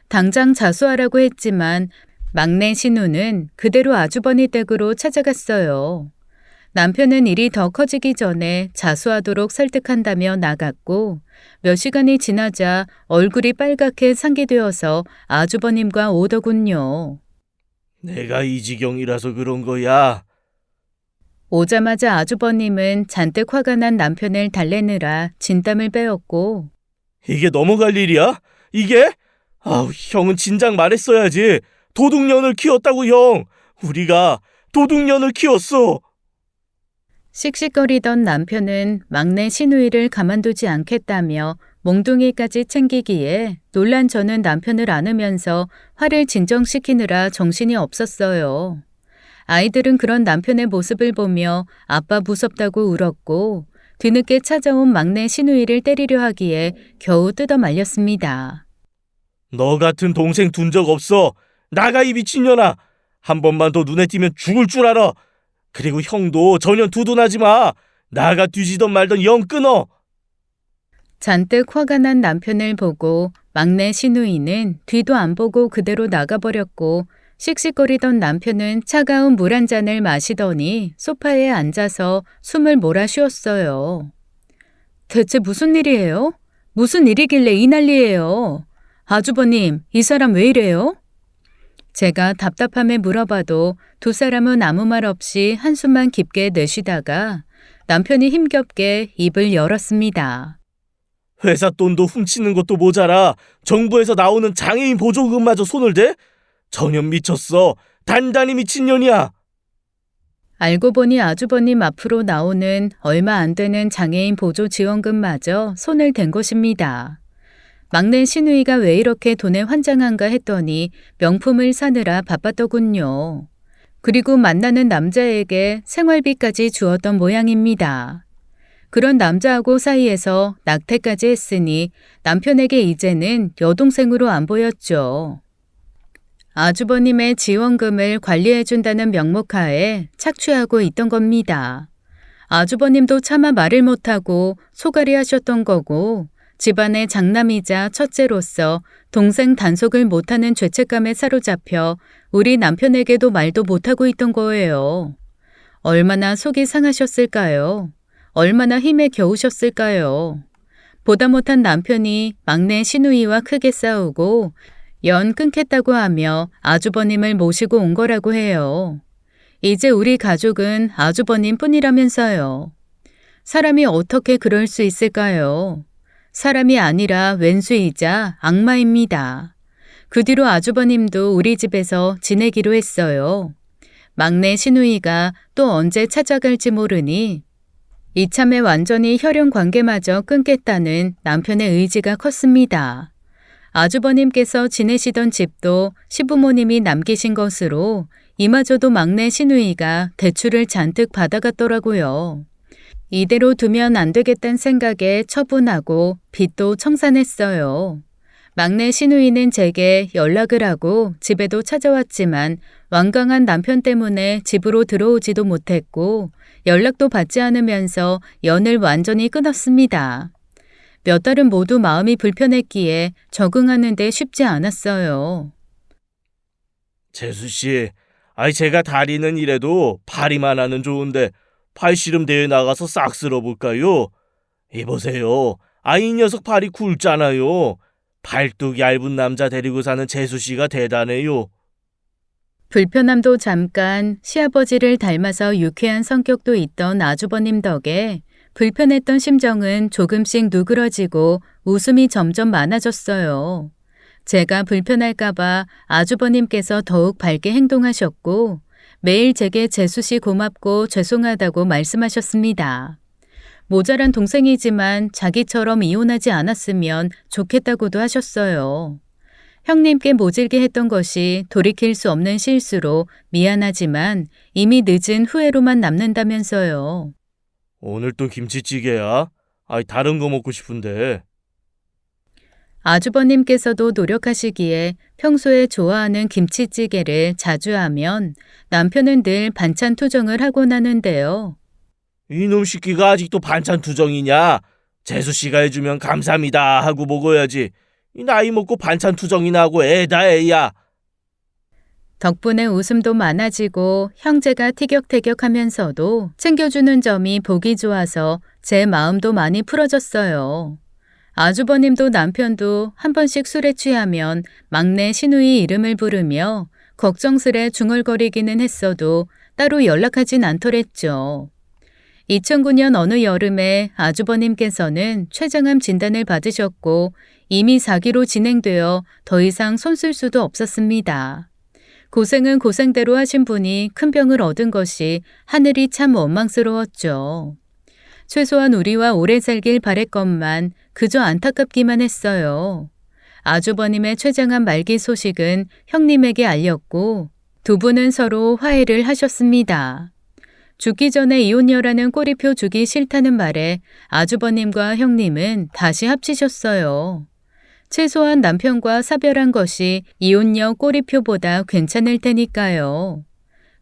당장 자수하라고 했지만 막내 신우는 그대로 아주버니 댁으로 찾아갔어요. 남편은 일이 더 커지기 전에 자수하도록 설득한다며 나갔고 몇 시간이 지나자 얼굴이 빨갛게 상기되어서 아주버님과 오더군요. 내가 이 지경이라서 그런 거야. 오자마자 아주버님은 잔뜩 화가 난 남편을 달래느라 진땀을 빼었고 이게 넘어갈 일이야? 이게? 아우, 형은 진작 말했어야지. 도둑년을 키웠다고 형. 우리가 도둑년을 키웠어. 씩씩거리던 남편은 막내 신우이를 가만두지 않겠다며 몽둥이까지 챙기기에 놀란 저는 남편을 안으면서 화를 진정시키느라 정신이 없었어요. 아이들은 그런 남편의 모습을 보며 아빠 무섭다고 울었고 뒤늦게 찾아온 막내 신우이를 때리려 하기에 겨우 뜯어 말렸습니다. 너 같은 동생 둔 적 없어. 나가 이 미친년아. 한 번만 더 눈에 띄면 죽을 줄 알아. 그리고 형도 전혀 두둔하지 마. 나가 뒤지던 말던 영 끊어. 잔뜩 화가 난 남편을 보고 막내 신우이는 뒤도 안 보고 그대로 나가버렸고 씩씩거리던 남편은 차가운 물 한 잔을 마시더니 소파에 앉아서 숨을 몰아 쉬었어요. 대체 무슨 일이에요? 무슨 일이길래 이 난리예요? 아주버님, 이 사람 왜 이래요? 제가 답답함에 물어봐도 두 사람은 아무 말 없이 한숨만 깊게 내쉬다가 남편이 힘겹게 입을 열었습니다. 회사 돈도 훔치는 것도 모자라 정부에서 나오는 장애인 보조금마저 손을 대? 전혀 미쳤어. 단단히 미친년이야. 알고 보니 아주버님 앞으로 나오는 얼마 안 되는 장애인 보조 지원금마저 손을 댄 것입니다. 막내 신우이가 왜 이렇게 돈에 환장한가 했더니 명품을 사느라 바빴더군요. 그리고 만나는 남자에게 생활비까지 주었던 모양입니다. 그런 남자하고 사이에서 낙태까지 했으니 남편에게 이제는 여동생으로 안 보였죠. 아주버님의 지원금을 관리해준다는 명목하에 착취하고 있던 겁니다. 아주버님도 차마 말을 못하고 소갈이 하셨던 거고 집안의 장남이자 첫째로서 동생 단속을 못하는 죄책감에 사로잡혀 우리 남편에게도 말도 못하고 있던 거예요. 얼마나 속이 상하셨을까요? 얼마나 힘에 겨우셨을까요? 보다 못한 남편이 막내 시누이와 크게 싸우고 연 끊겠다고 하며 아주버님을 모시고 온 거라고 해요. 이제 우리 가족은 아주버님 뿐이라면서요. 사람이 어떻게 그럴 수 있을까요? 사람이 아니라 왼수이자 악마입니다. 그 뒤로 아주버님도 우리 집에서 지내기로 했어요. 막내 시누이가 또 언제 찾아갈지 모르니 이참에 완전히 혈연 관계마저 끊겠다는 남편의 의지가 컸습니다. 아주버님께서 지내시던 집도 시부모님이 남기신 것으로 이마저도 막내 시누이가 대출을 잔뜩 받아갔더라고요. 이대로 두면 안 되겠다는 생각에 처분하고 빚도 청산했어요. 막내 시누이는 제게 연락을 하고 집에도 찾아왔지만 완강한 남편 때문에 집으로 들어오지도 못했고 연락도 받지 않으면서 연을 완전히 끊었습니다. 몇 달은 모두 마음이 불편했기에 적응하는 데 쉽지 않았어요. 재수씨, 제가 다리는 이래도 파리만 하는 좋은데 팔씨름 대회 나가서 싹 쓸어볼까요? 이보세요. 이 녀석 팔이 굵잖아요. 팔뚝 얇은 남자 데리고 사는 재수씨가 대단해요. 불편함도 잠깐 시아버지를 닮아서 유쾌한 성격도 있던 아주버님 덕에 불편했던 심정은 조금씩 누그러지고 웃음이 점점 많아졌어요. 제가 불편할까봐 아주버님께서 더욱 밝게 행동하셨고 매일 제게 재수씨 고맙고 죄송하다고 말씀하셨습니다. 모자란 동생이지만 자기처럼 이혼하지 않았으면 좋겠다고도 하셨어요. 형님께 모질게 했던 것이 돌이킬 수 없는 실수로 미안하지만 이미 늦은 후회로만 남는다면서요. 오늘 또 김치찌개야? 다른 거 먹고 싶은데. 아주버님께서도 노력하시기에 평소에 좋아하는 김치찌개를 자주 하면 남편은 늘 반찬 투정을 하곤 하는데요. 이놈 새끼가 아직도 반찬 투정이냐? 재수씨가 해주면 감사합니다 하고 먹어야지. 이 나이 먹고 반찬 투정이나 하고 애다 애야. 덕분에 웃음도 많아지고 형제가 티격태격하면서도 챙겨주는 점이 보기 좋아서 제 마음도 많이 풀어졌어요. 아주버님도 남편도 한 번씩 술에 취하면 막내 시누이 이름을 부르며 걱정스레 중얼거리기는 했어도 따로 연락하진 않더랬죠. 2009년 어느 여름에 아주버님께서는 췌장암 진단을 받으셨고 이미 4기로 진행되어 더 이상 손쓸 수도 없었습니다. 고생은 고생대로 하신 분이 큰 병을 얻은 것이 하늘이 참 원망스러웠죠. 최소한 우리와 오래 살길 바랬건만 그저 안타깝기만 했어요. 아주버님의 췌장암 말기 소식은 형님에게 알렸고 두 분은 서로 화해를 하셨습니다. 죽기 전에 이혼녀라는 꼬리표 주기 싫다는 말에 아주버님과 형님은 다시 합치셨어요. 최소한 남편과 사별한 것이 이혼녀 꼬리표보다 괜찮을 테니까요.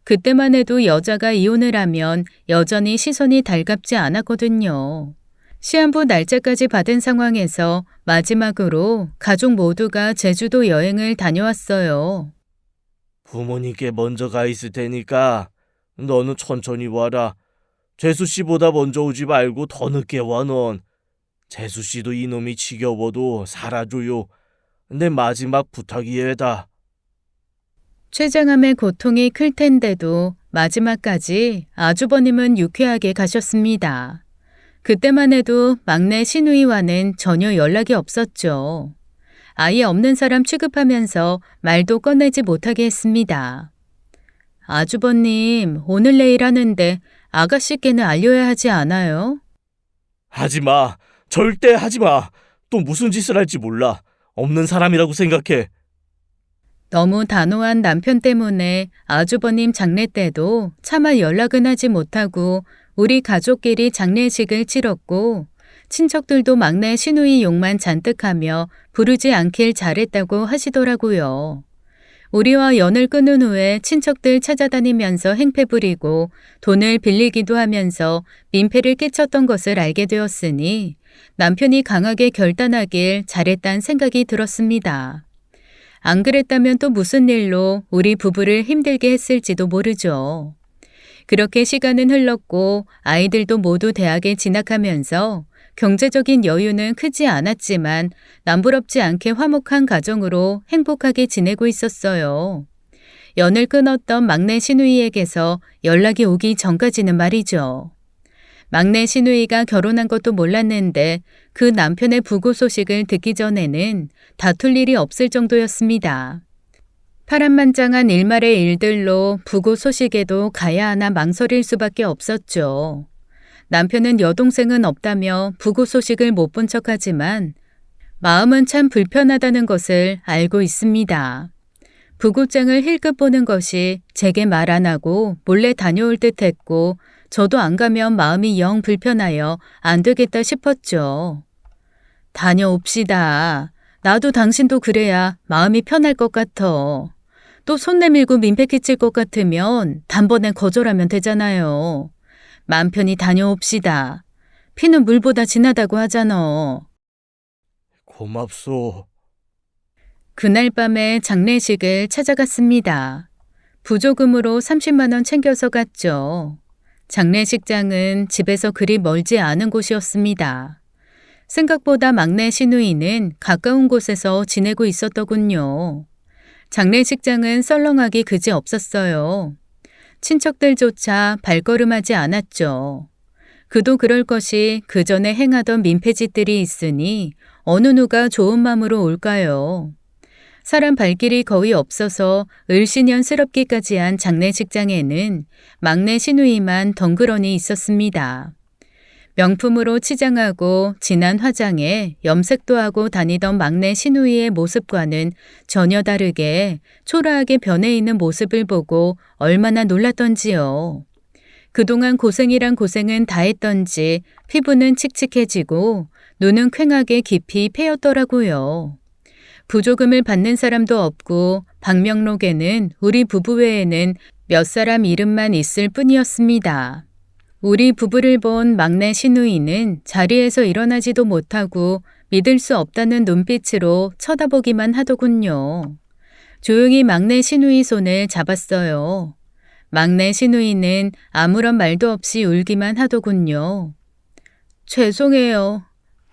그때만 해도 여자가 이혼을 하면 여전히 시선이 달갑지 않았거든요. 시한부 날짜까지 받은 상황에서 마지막으로 가족 모두가 제주도 여행을 다녀왔어요. 부모님께 먼저 가 있을 테니까 너는 천천히 와라. 재수씨보다 먼저 오지 말고 더 늦게 와 넌. 재수씨도 이놈이 지겨워도 살아줘요. 내 마지막 부탁이에다. 췌장암의 고통이 클 텐데도 마지막까지 아주버님은 유쾌하게 가셨습니다. 그때만 해도 막내 시누이와는 전혀 연락이 없었죠. 아예 없는 사람 취급하면서 말도 꺼내지 못하게 했습니다. 아주버님, 오늘 내일 하는데 아가씨께는 알려야 하지 않아요? 하지마. 절대 하지마. 또 무슨 짓을 할지 몰라. 없는 사람이라고 생각해. 너무 단호한 남편 때문에 아주버님 장례 때도 차마 연락은 하지 못하고 우리 가족끼리 장례식을 치렀고 친척들도 막내 시누이 욕만 잔뜩 하며 부르지 않길 잘했다고 하시더라고요. 우리와 연을 끊은 후에 친척들 찾아다니면서 행패 부리고 돈을 빌리기도 하면서 민폐를 끼쳤던 것을 알게 되었으니 남편이 강하게 결단하길 잘했다는 생각이 들었습니다. 안 그랬다면 또 무슨 일로 우리 부부를 힘들게 했을지도 모르죠. 그렇게 시간은 흘렀고 아이들도 모두 대학에 진학하면서 경제적인 여유는 크지 않았지만 남부럽지 않게 화목한 가정으로 행복하게 지내고 있었어요. 연을 끊었던 막내 시누이에게서 연락이 오기 전까지는 말이죠. 막내 시누이가 결혼한 것도 몰랐는데 그 남편의 부고 소식을 듣기 전에는 다툴 일이 없을 정도였습니다. 파란만장한 일말의 일들로 부고 소식에도 가야 하나 망설일 수밖에 없었죠. 남편은 여동생은 없다며 부고 소식을 못 본 척하지만 마음은 참 불편하다는 것을 알고 있습니다. 부고장을 힐끗 보는 것이 제게 말 안 하고 몰래 다녀올 듯 했고 저도 안 가면 마음이 영 불편하여 안 되겠다 싶었죠. 다녀옵시다. 나도 당신도 그래야 마음이 편할 것 같아. 또 손 내밀고 민폐 끼칠 것 같으면 단번에 거절하면 되잖아요. 맘 편히 다녀옵시다. 피는 물보다 진하다고 하잖아. 고맙소. 그날 밤에 장례식을 찾아갔습니다. 부조금으로 30만 원 챙겨서 갔죠. 장례식장은 집에서 그리 멀지 않은 곳이었습니다. 생각보다 막내 시누이는 가까운 곳에서 지내고 있었더군요. 장례식장은 썰렁하기 그지 없었어요. 친척들조차 발걸음하지 않았죠. 그도 그럴 것이 그 전에 행하던 민폐짓들이 있으니 어느 누가 좋은 마음으로 올까요? 사람 발길이 거의 없어서 을씨년스럽기까지 한 장례식장에는 막내 시누이만 덩그러니 있었습니다. 명품으로 치장하고 진한 화장에 염색도 하고 다니던 막내 시누이의 모습과는 전혀 다르게 초라하게 변해 있는 모습을 보고 얼마나 놀랐던지요. 그동안 고생이란 고생은 다 했던지 피부는 칙칙해지고 눈은 퀭하게 깊이 패였더라고요. 부조금을 받는 사람도 없고 방명록에는 우리 부부 외에는 몇 사람 이름만 있을 뿐이었습니다. 우리 부부를 본 막내 시누이는 자리에서 일어나지도 못하고 믿을 수 없다는 눈빛으로 쳐다보기만 하더군요. 조용히 막내 시누이 손을 잡았어요. 막내 시누이는 아무런 말도 없이 울기만 하더군요. 죄송해요.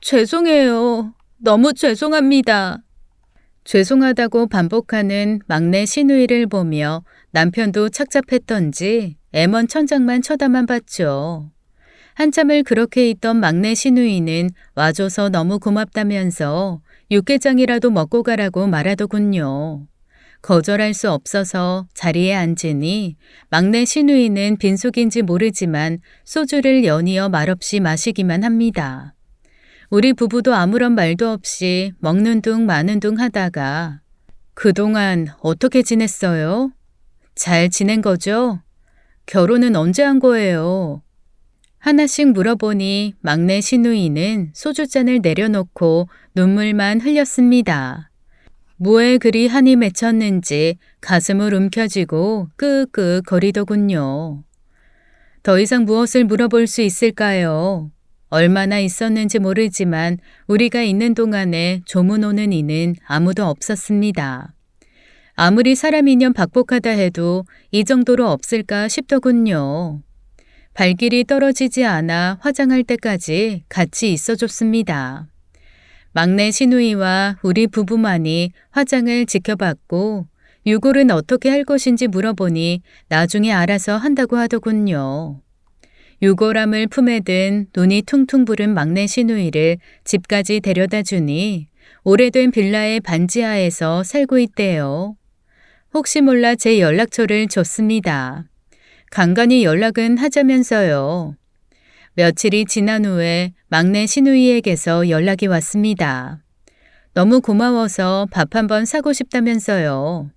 죄송해요. 너무 죄송합니다. 죄송하다고 반복하는 막내 시누이를 보며 남편도 착잡했던지 애먼 천장만 쳐다만 봤죠. 한참을 그렇게 있던 막내 시누이는 와줘서 너무 고맙다면서 육개장이라도 먹고 가라고 말하더군요. 거절할 수 없어서 자리에 앉으니 막내 시누이는 빈속인지 모르지만 소주를 연이어 말없이 마시기만 합니다. 우리 부부도 아무런 말도 없이 먹는 둥 마는 둥 하다가 그동안 어떻게 지냈어요? 잘 지낸 거죠? 결혼은 언제 한 거예요? 하나씩 물어보니 막내 시누이는 소주잔을 내려놓고 눈물만 흘렸습니다. 뭐에 그리 한이 맺혔는지 가슴을 움켜쥐고 끄끄 거리더군요. 더 이상 무엇을 물어볼 수 있을까요? 얼마나 있었는지 모르지만 우리가 있는 동안에 조문 오는 이는 아무도 없었습니다. 아무리 사람 인연 박복하다 해도 이 정도로 없을까 싶더군요. 발길이 떨어지지 않아 화장할 때까지 같이 있어줬습니다. 막내 시누이와 우리 부부만이 화장을 지켜봤고 유골은 어떻게 할 것인지 물어보니 나중에 알아서 한다고 하더군요. 유골함을 품에 든 눈이 퉁퉁 부른 막내 시누이를 집까지 데려다 주니 오래된 빌라의 반지하에서 살고 있대요. 혹시 몰라 제 연락처를 줬습니다. 간간히 연락은 하자면서요. 며칠이 지난 후에 막내 시누이에게서 연락이 왔습니다. 너무 고마워서 밥 한번 사고 싶다면서요.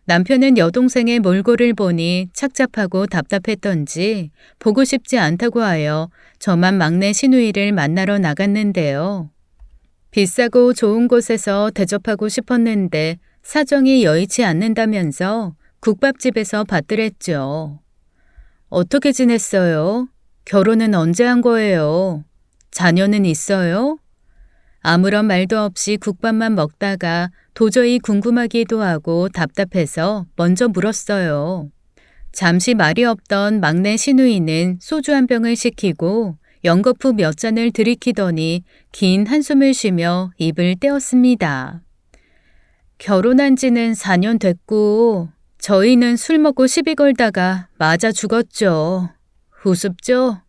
남편은 여동생의 몰골을 보니 착잡하고 답답했던지 보고 싶지 않다고 하여 저만 막내 시누이를 만나러 나갔는데요. 비싸고 좋은 곳에서 대접하고 싶었는데 사정이 여의치 않는다면서 국밥집에서 받들었죠. 어떻게 지냈어요? 결혼은 언제 한 거예요? 자녀는 있어요? 아무런 말도 없이 국밥만 먹다가 도저히 궁금하기도 하고 답답해서 먼저 물었어요. 잠시 말이 없던 막내 시누이는 소주 한 병을 시키고 연거푸 몇 잔을 들이키더니 긴 한숨을 쉬며 입을 떼었습니다. 결혼한 지는 4년 됐고 저희는 술 먹고 시비 걸다가 맞아 죽었죠. 우습죠?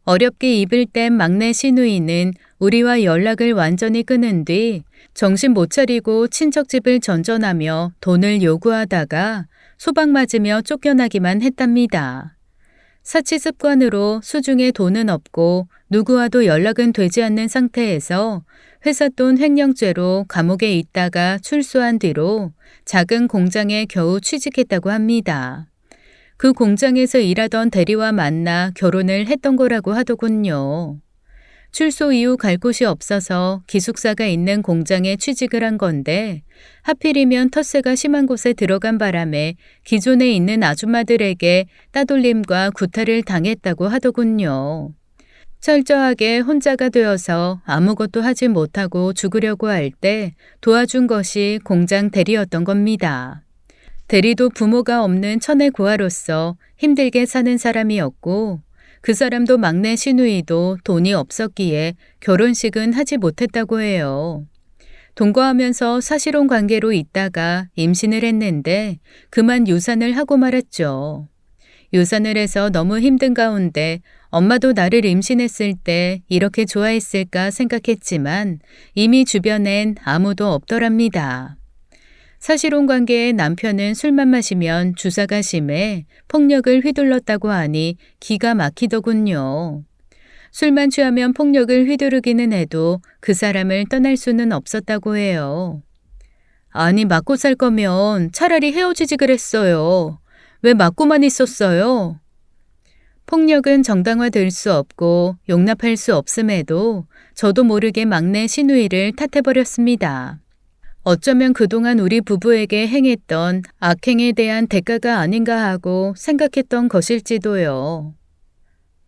어렵게 입을 뗀 막내 시누이는 우리와 연락을 완전히 끊은 뒤 정신 못 차리고 친척집을 전전하며 돈을 요구하다가 소박 맞으며 쫓겨나기만 했답니다. 사치 습관으로 수중에 돈은 없고 누구와도 연락은 되지 않는 상태에서 회사 돈 횡령죄로 감옥에 있다가 출소한 뒤로 작은 공장에 겨우 취직했다고 합니다. 그 공장에서 일하던 대리와 만나 결혼을 했던 거라고 하더군요. 출소 이후 갈 곳이 없어서 기숙사가 있는 공장에 취직을 한 건데 하필이면 텃세가 심한 곳에 들어간 바람에 기존에 있는 아줌마들에게 따돌림과 구타를 당했다고 하더군요. 철저하게 혼자가 되어서 아무것도 하지 못하고 죽으려고 할 때 도와준 것이 공장 대리였던 겁니다. 대리도 부모가 없는 천의 고아로서 힘들게 사는 사람이었고 그 사람도 막내 시누이도 돈이 없었기에 결혼식은 하지 못했다고 해요. 동거하면서 사실혼 관계로 있다가 임신을 했는데 그만 유산을 하고 말았죠. 유산을 해서 너무 힘든 가운데 엄마도 나를 임신했을 때 이렇게 좋아했을까 생각했지만 이미 주변엔 아무도 없더랍니다. 사실혼 관계의 남편은 술만 마시면 주사가 심해 폭력을 휘둘렀다고 하니 기가 막히더군요. 술만 취하면 폭력을 휘두르기는 해도 그 사람을 떠날 수는 없었다고 해요. 아니 맞고 살 거면 차라리 헤어지지 그랬어요. 왜 맞고만 있었어요? 폭력은 정당화될 수 없고 용납할 수 없음에도 저도 모르게 막내 시누이를 탓해버렸습니다. 어쩌면 그동안 우리 부부에게 행했던 악행에 대한 대가가 아닌가 하고 생각했던 것일지도요.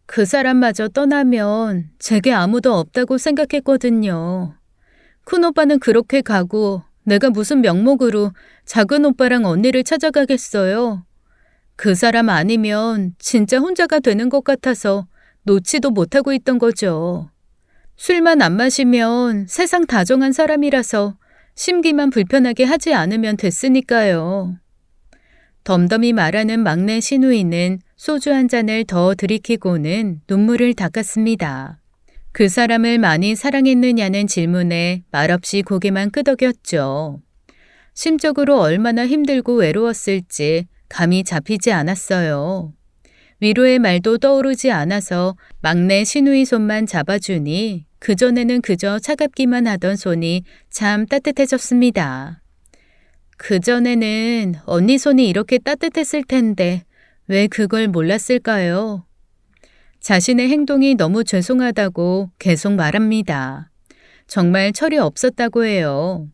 그 사람마저 떠나면 제게 아무도 없다고 생각했거든요. 큰오빠는 그렇게 가고 내가 무슨 명목으로 작은 오빠랑 언니를 찾아가겠어요. 그 사람 아니면 진짜 혼자가 되는 것 같아서 놓지도 못하고 있던 거죠. 술만 안 마시면 세상 다정한 사람이라서 심기만 불편하게 하지 않으면 됐으니까요. 덤덤히 말하는 막내 시누이는 소주 한 잔을 더 들이키고는 눈물을 닦았습니다. 그 사람을 많이 사랑했느냐는 질문에 말없이 고개만 끄덕였죠. 심적으로 얼마나 힘들고 외로웠을지 감이 잡히지 않았어요. 위로의 말도 떠오르지 않아서 막내 시누이 손만 잡아주니 그전에는 그저 차갑기만 하던 손이 참 따뜻해졌습니다. 그전에는 언니 손이 이렇게 따뜻했을 텐데 왜 그걸 몰랐을까요? 자신의 행동이 너무 죄송하다고 계속 말합니다. 정말 철이 없었다고 해요.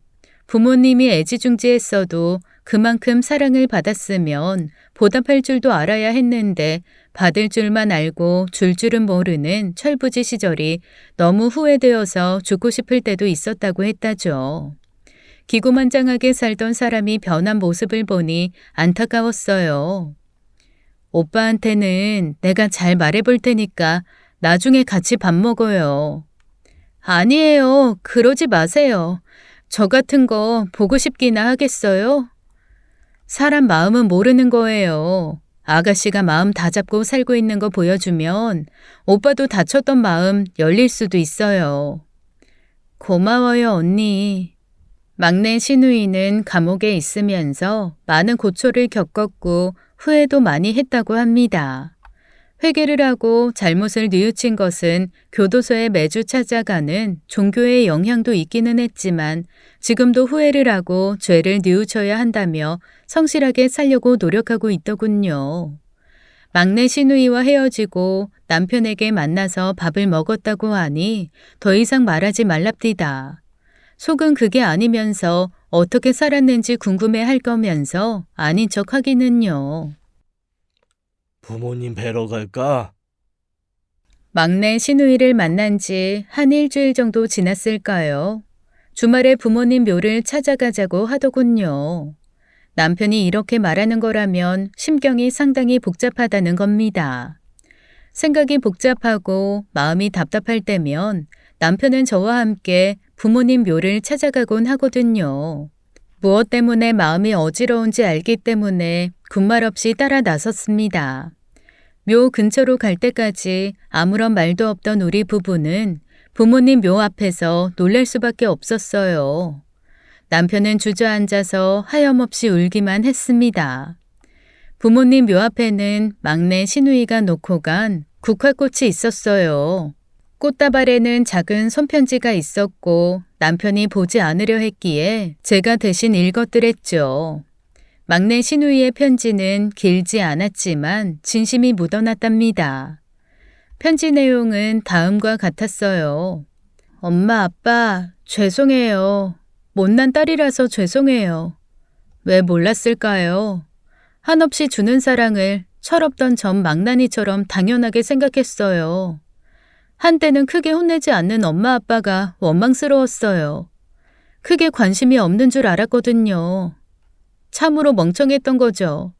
부모님이 애지중지했어도 그만큼 사랑을 받았으면 보답할 줄도 알아야 했는데 받을 줄만 알고 줄 줄은 모르는 철부지 시절이 너무 후회되어서 죽고 싶을 때도 있었다고 했다죠. 기고만장하게 살던 사람이 변한 모습을 보니 안타까웠어요. 오빠한테는 내가 잘 말해볼 테니까 나중에 같이 밥 먹어요. 아니에요. 그러지 마세요. 저 같은 거 보고 싶기나 하겠어요? 사람 마음은 모르는 거예요. 아가씨가 마음 다 잡고 살고 있는 거 보여주면 오빠도 다쳤던 마음 열릴 수도 있어요. 고마워요, 언니. 막내 시누이는 감옥에 있으면서 많은 고초를 겪었고 후회도 많이 했다고 합니다. 회개를 하고 잘못을 뉘우친 것은 교도소에 매주 찾아가는 종교의 영향도 있기는 했지만 지금도 후회를 하고 죄를 뉘우쳐야 한다며 성실하게 살려고 노력하고 있더군요. 막내 시누이와 헤어지고 남편에게 만나서 밥을 먹었다고 하니 더 이상 말하지 말랍디다. 속은 그게 아니면서 어떻게 살았는지 궁금해 할 거면서 아닌 척 하기는요. 부모님 뵈러 갈까? 막내 시누이를 만난 지 한 일주일 정도 지났을까요? 주말에 부모님 묘를 찾아가자고 하더군요. 남편이 이렇게 말하는 거라면 심경이 상당히 복잡하다는 겁니다. 생각이 복잡하고 마음이 답답할 때면 남편은 저와 함께 부모님 묘를 찾아가곤 하거든요. 무엇 때문에 마음이 어지러운지 알기 때문에 군말 없이 따라 나섰습니다. 묘 근처로 갈 때까지 아무런 말도 없던 우리 부부는 부모님 묘 앞에서 놀랄 수밖에 없었어요. 남편은 주저앉아서 하염없이 울기만 했습니다. 부모님 묘 앞에는 막내 시누이가 놓고 간 국화꽃이 있었어요. 꽃다발에는 작은 손편지가 있었고 남편이 보지 않으려 했기에 제가 대신 읽어드렸죠. 막내 시누이의 편지는 길지 않았지만 진심이 묻어났답니다. 편지 내용은 다음과 같았어요. 엄마, 아빠, 죄송해요. 못난 딸이라서 죄송해요. 왜 몰랐을까요? 한없이 주는 사랑을 철없던 전 망나니처럼 당연하게 생각했어요. 한때는 크게 혼내지 않는 엄마 아빠가 원망스러웠어요. 크게 관심이 없는 줄 알았거든요. 참으로 멍청했던 거죠.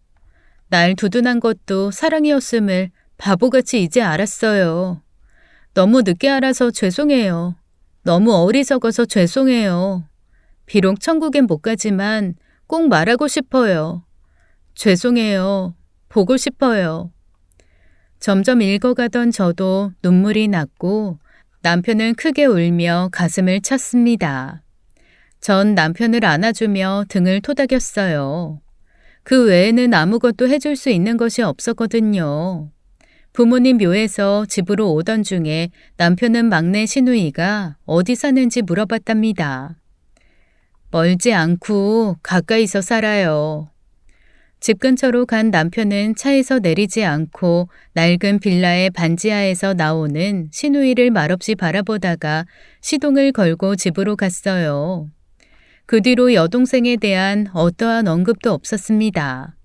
날 두둔한 것도 사랑이었음을 바보같이 이제 알았어요. 너무 늦게 알아서 죄송해요. 너무 어리석어서 죄송해요. 비록 천국엔 못 가지만 꼭 말하고 싶어요. 죄송해요. 보고 싶어요. 점점 읽어가던 저도 눈물이 났고 남편은 크게 울며 가슴을 쳤습니다. 전 남편을 안아주며 등을 토닥였어요. 그 외에는 아무것도 해줄 수 있는 것이 없었거든요. 부모님 묘에서 집으로 오던 중에 남편은 막내 시누이가 어디 사는지 물어봤답니다. 멀지 않고 가까이서 살아요. 집 근처로 간 남편은 차에서 내리지 않고 낡은 빌라의 반지하에서 나오는 시누이를 말없이 바라보다가 시동을 걸고 집으로 갔어요. 그 뒤로 여동생에 대한 어떠한 언급도 없었습니다.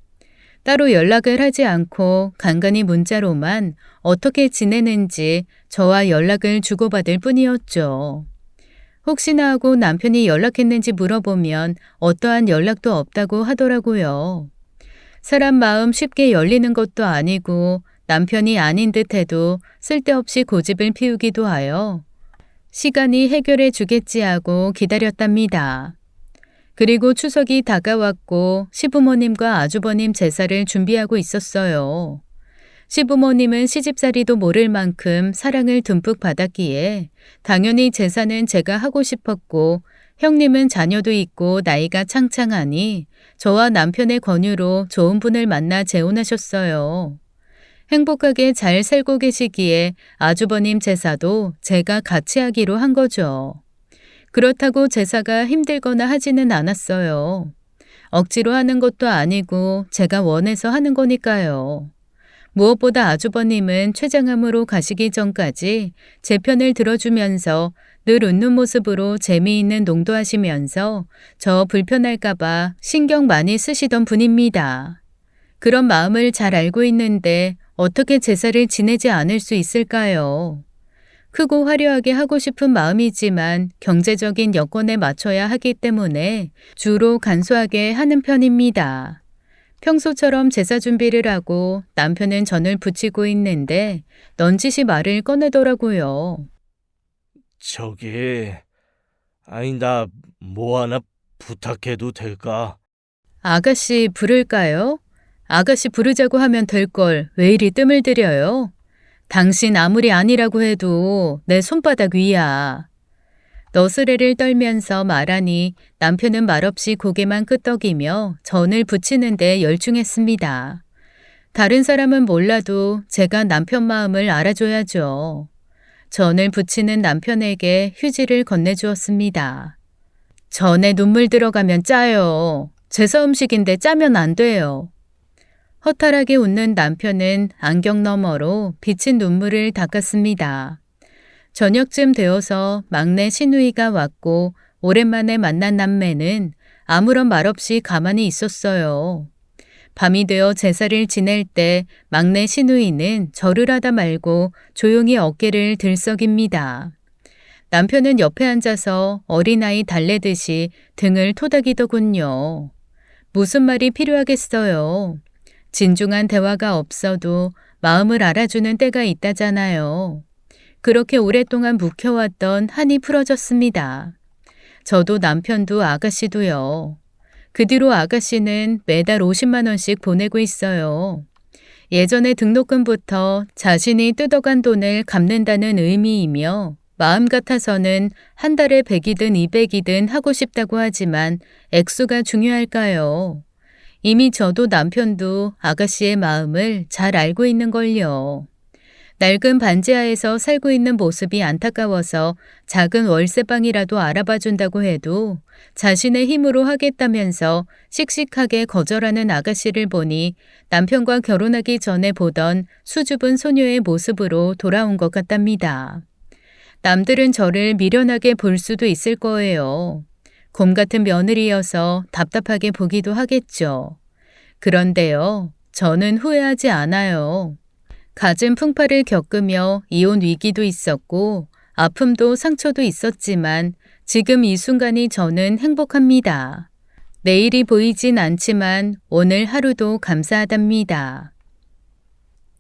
따로 연락을 하지 않고 간간히 문자로만 어떻게 지내는지 저와 연락을 주고받을 뿐이었죠. 혹시나 하고 남편이 연락했는지 물어보면 어떠한 연락도 없다고 하더라고요. 사람 마음 쉽게 열리는 것도 아니고 남편이 아닌 듯해도 쓸데없이 고집을 피우기도 하여 시간이 해결해 주겠지 하고 기다렸답니다. 그리고 추석이 다가왔고 시부모님과 아주버님 제사를 준비하고 있었어요. 시부모님은 시집살이도 모를 만큼 사랑을 듬뿍 받았기에 당연히 제사는 제가 하고 싶었고 형님은 자녀도 있고 나이가 창창하니 저와 남편의 권유로 좋은 분을 만나 재혼하셨어요. 행복하게 잘 살고 계시기에 아주버님 제사도 제가 같이 하기로 한 거죠. 그렇다고 제사가 힘들거나 하지는 않았어요. 억지로 하는 것도 아니고 제가 원해서 하는 거니까요. 무엇보다 아주버님은 췌장암으로 가시기 전까지 제 편을 들어주면서 늘 웃는 모습으로 재미있는 농도하시면서 저 불편할까봐 신경 많이 쓰시던 분입니다. 그런 마음을 잘 알고 있는데 어떻게 제사를 지내지 않을 수 있을까요? 크고 화려하게 하고 싶은 마음이지만 경제적인 여건에 맞춰야 하기 때문에 주로 간소하게 하는 편입니다. 평소처럼 제사 준비를 하고 남편은 전을 부치고 있는데 넌지시 말을 꺼내더라고요. 나 뭐 하나 부탁해도 될까? 아가씨 부를까요? 아가씨 부르자고 하면 될 걸 왜 이리 뜸을 들여요? 당신 아무리 아니라고 해도 내 손바닥 위야. 너스레를 떨면서 말하니 남편은 말없이 고개만 끄덕이며 전을 부치는데 열중했습니다. 다른 사람은 몰라도 제가 남편 마음을 알아줘야죠. 전을 부치는 남편에게 휴지를 건네주었습니다. 전에 눈물 들어가면 짜요. 제사 음식인데 짜면 안 돼요. 허탈하게 웃는 남편은 안경 너머로 비친 눈물을 닦았습니다. 저녁쯤 되어서 막내 시누이가 왔고 오랜만에 만난 남매는 아무런 말 없이 가만히 있었어요. 밤이 되어 제사를 지낼 때 막내 시누이는 절을 하다 말고 조용히 어깨를 들썩입니다. 남편은 옆에 앉아서 어린아이 달래듯이 등을 토닥이더군요. 무슨 말이 필요하겠어요. 진중한 대화가 없어도 마음을 알아주는 때가 있다잖아요. 그렇게 오랫동안 묵혀왔던 한이 풀어졌습니다. 저도 남편도 아가씨도요. 그 뒤로 아가씨는 매달 50만 원씩 보내고 있어요. 예전에 등록금부터 자신이 뜯어간 돈을 갚는다는 의미이며 마음 같아서는 한 달에 100이든 200이든 하고 싶다고 하지만 액수가 중요할까요? 이미 저도 남편도 아가씨의 마음을 잘 알고 있는걸요. 낡은 반지하에서 살고 있는 모습이 안타까워서 작은 월세방이라도 알아봐 준다고 해도 자신의 힘으로 하겠다면서 씩씩하게 거절하는 아가씨를 보니 남편과 결혼하기 전에 보던 수줍은 소녀의 모습으로 돌아온 것 같답니다. 남들은 저를 미련하게 볼 수도 있을 거예요. 곰 같은 며느리여서 답답하게 보기도 하겠죠. 그런데요, 저는 후회하지 않아요. 갖은 풍파를 겪으며 이혼 위기도 있었고 아픔도 상처도 있었지만 지금 이 순간이 저는 행복합니다. 내일이 보이진 않지만 오늘 하루도 감사하답니다.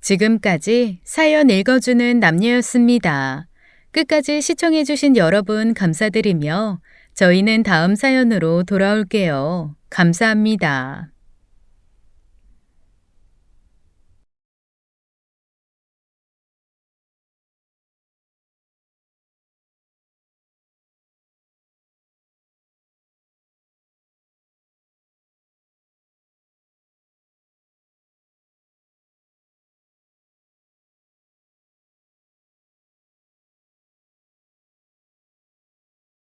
지금까지 사연 읽어주는 남녀였습니다. 끝까지 시청해주신 여러분 감사드리며 저희는 다음 사연으로 돌아올게요. 감사합니다.